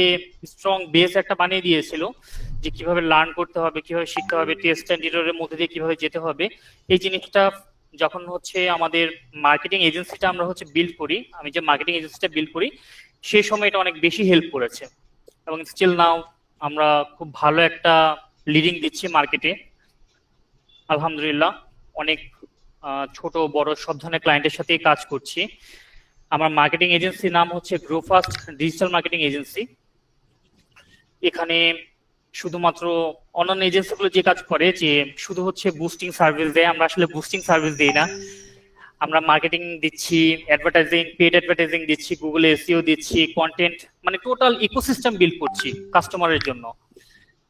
স্ট্রং বেস একটা বানিয়ে দিয়েছিল, যে কিভাবে লার্ন করতে হবে, কিভাবে শিখতে হবে, টেস্ট অ্যান্ড এররের মধ্যে দিয়ে কিভাবে যেতে হবে, এই জিনিসটা যখন হচ্ছে আমাদের মার্কেটিং এজেন্সিটা আমরা হচ্ছে বিল্ড করি, আমি যে মার্কেটিং এজেন্সিটা বিল্ড করি সেই সময় এটা অনেক বেশি হেল্প করেছে। এবং স্টিল নাও আমরা খুব ভালো একটা লিডিং দিচ্ছি মার্কেটে, আলহামদুলিল্লাহ। অনেক ছোট বড় সব ধরনের ক্লায়েন্টের সাথেই কাজ করছি। আমার মার্কেটিং এজেন্সির নাম হচ্ছে grow fast digital marketing agency. এখানে শুধুমাত্র অন্যান্য এজেন্সিগুলো যে কাজ করে যে শুধু হচ্ছে বুস্টিং সার্ভিস দেয়, আমরা আসলে বুস্টিং সার্ভিস দিই না। আমরা মার্কেটিং দিচ্ছি, অ্যাডভার্টাইজিং, পেড অ্যাডভার্টাইজিং দিচ্ছি, গুগলে এসইও দিচ্ছি, কন্টেন্ট, মানে টোটাল ইকোসিস্টেম বিল্ড করছি কাস্টমারের জন্য।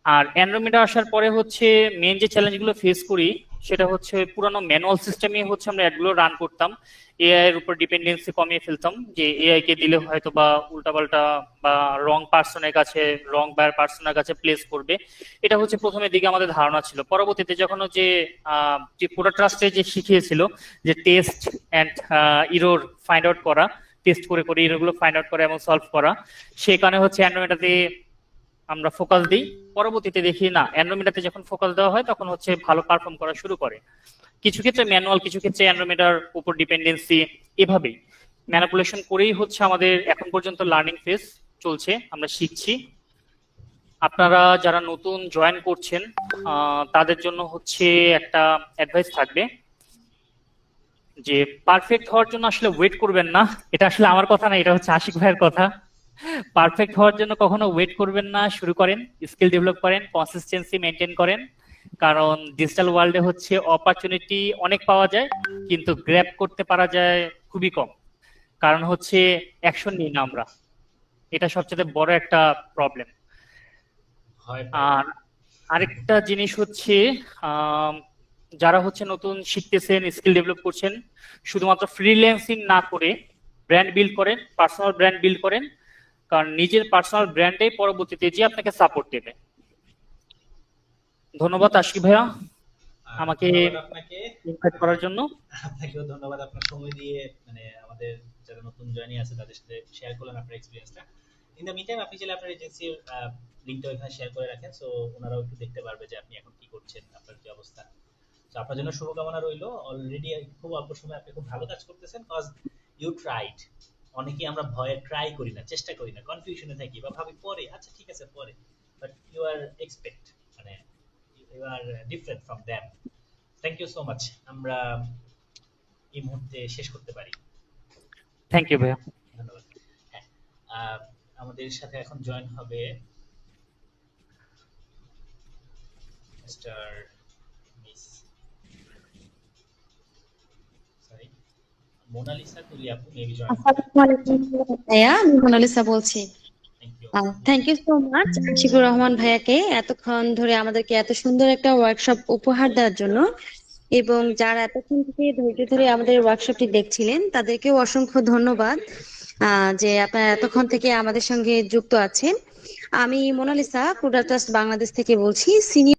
আর অ্যান্ড্রয়েডে আসার পরে হচ্ছে মেন যে চ্যালেঞ্জগুলো ফেস করি সেটা হচ্ছে পুরানো ম্যানুয়াল সিস্টেমে হচ্ছে আমরা অ্যাডগুলো রান করতাম, এআই এর উপর ডিপেন্ডেন্সি কমিয়ে ফেলতাম, যে এআই কে দিলে হয়তো বা উল্টাপাল্টা বা রং পার্সনের কাছে, রং বায়ার পার্সনের কাছে প্লেস করবে। এটা হচ্ছে প্রথমের দিকে আমাদের ধারণা ছিল। পরবর্তীতে যখন যে কোটা ট্রাস্টে যে শিখিয়েছিল যে test and error find out করা, টেস্ট করে করে ইরোর ফাইন্ড আউট করা এবং সলভ করা, সেই কারণে হচ্ছে অ্যান্ড্রয়েডে আমরা ফোকাস দিই। পরবর্তীতে দেখি না, অ্যান্ড্রোমেডাতে যখন ফোকাস দেওয়া হয় তখন হচ্ছে ভালো পারফর্ম করা শুরু করে। কিছু ক্ষেত্রে ম্যানুয়াল, কিছু ক্ষেত্রে অ্যান্ড্রোমেডার উপর ডিপেন্ডেন্সি, এভাবেই ম্যানিপুলেশন করেই হচ্ছে আমাদের এখন পর্যন্ত লার্নিং ফেজ চলছে, আমরা শিখছি। আপনারা যারা নতুন জয়েন করছেন তাদের জন্য হচ্ছে একটা অ্যাডভাইস থাকবে যে পারফেক্ট হওয়ার জন্য আসলে ওয়েট করবেন না। এটা আসলে আমার কথা না, এটা হচ্ছে আশিক ভাইয়ের কথা। পারফেক্ট হওয়ার জন্য কখনো ওয়েট করবেন না, শুরু করেন, স্কিল ডেভেলপ করেন, কনসিস্টেন্সি মেনটেন করেন। কারণ ডিজিটাল ওয়ার্ল্ডে হচ্ছে অপরচুনিটি অনেক পাওয়া যায়, কিন্তু গ্র্যাব করতে পারা যায় খুবই কম। কারণ হচ্ছে অ্যাকশন নিই না আমরা, এটা সবচেয়ে বড় একটা প্রবলেম। আর আরেকটা জিনিস হচ্ছে যারা হচ্ছে নতুন শিখতেছেন, স্কিল ডেভেলপ করছেন, শুধুমাত্র ফ্রিল্যান্সিং না করে ব্র্যান্ড বিল্ড করেন, পার্সোনাল ব্র্যান্ড বিল্ড করেন। কারণ নিজের পার্সোনাল ব্র্যান্ডটাই পরবর্তীতে যে আপনাকে সাপোর্ট দেবে। ধন্যবাদ আশিক ভাইয়া আমাকে ইনভাইট করার জন্য। আপনাকেও ধন্যবাদ, আপনার সময় দিয়ে মানে আমাদের যারা নতুন জয়েনি আছে তাদের সাথে শেয়ার করলেন আপনার এক্সপেরিয়েন্সটা। ইন দ্য মিনটাইম আপনি চাইলে আপনার এজেন্সির লিংকটা ওখানে শেয়ার করে রাখেন, সো ওনারাও একটু দেখতে পারবে যে আপনি এখন কি করছেন, আপনার কি অবস্থা। তো আপনার জন্য শুভকামনা রইলো। অলরেডি খুব অল্প সময় আপনি খুব ভালো কাজ করতেছেন, কজ ইউ ট্রাইড। অনেকেই আমরা ভয়ে ট্রাই করি না, চেষ্টা করি না, কনফিউশনে থাকি বা ভাবি পরে, আচ্ছা ঠিক আছে পরে, বাট ইউ আর এক্সপেক্ট, মানে you are different from them. Thank you so much. আমরা এই মুহূর্তে শেষ করতে পারি। থ্যাংক ইউ ভাইয়া, ধন্যবাদ। হ্যাঁ, আমাদের সাথে এখন জয়েন হবে মিস্টার মিস সরি মোনালিসা কুলি আপু মেবি জয়েন হবে। আসসালামু আলাইকুম ভাইয়া, আমি মোনালিসা বলছি। Thank you. Thank you so much Ashikur Rahman ভাইয়াকে এতক্ষণ ধরে আমাদেরকে এত সুন্দর একটা ওয়ার্কশপ উপহার দেওয়ার জন্য, এবং যারা এতক্ষণ থেকে ধৈর্য ধরে আমাদের ওয়ার্কশপটি দেখছিলেন তাদেরকেও অসংখ্য ধন্যবাদ যে আপনারা এতক্ষণ থেকে আমাদের সঙ্গে যুক্ত আছেন। আমি মোনালিসা, প্রোডাক্ট ট্রাস্ট বাংলাদেশ থেকে বলছি, সিনিয়র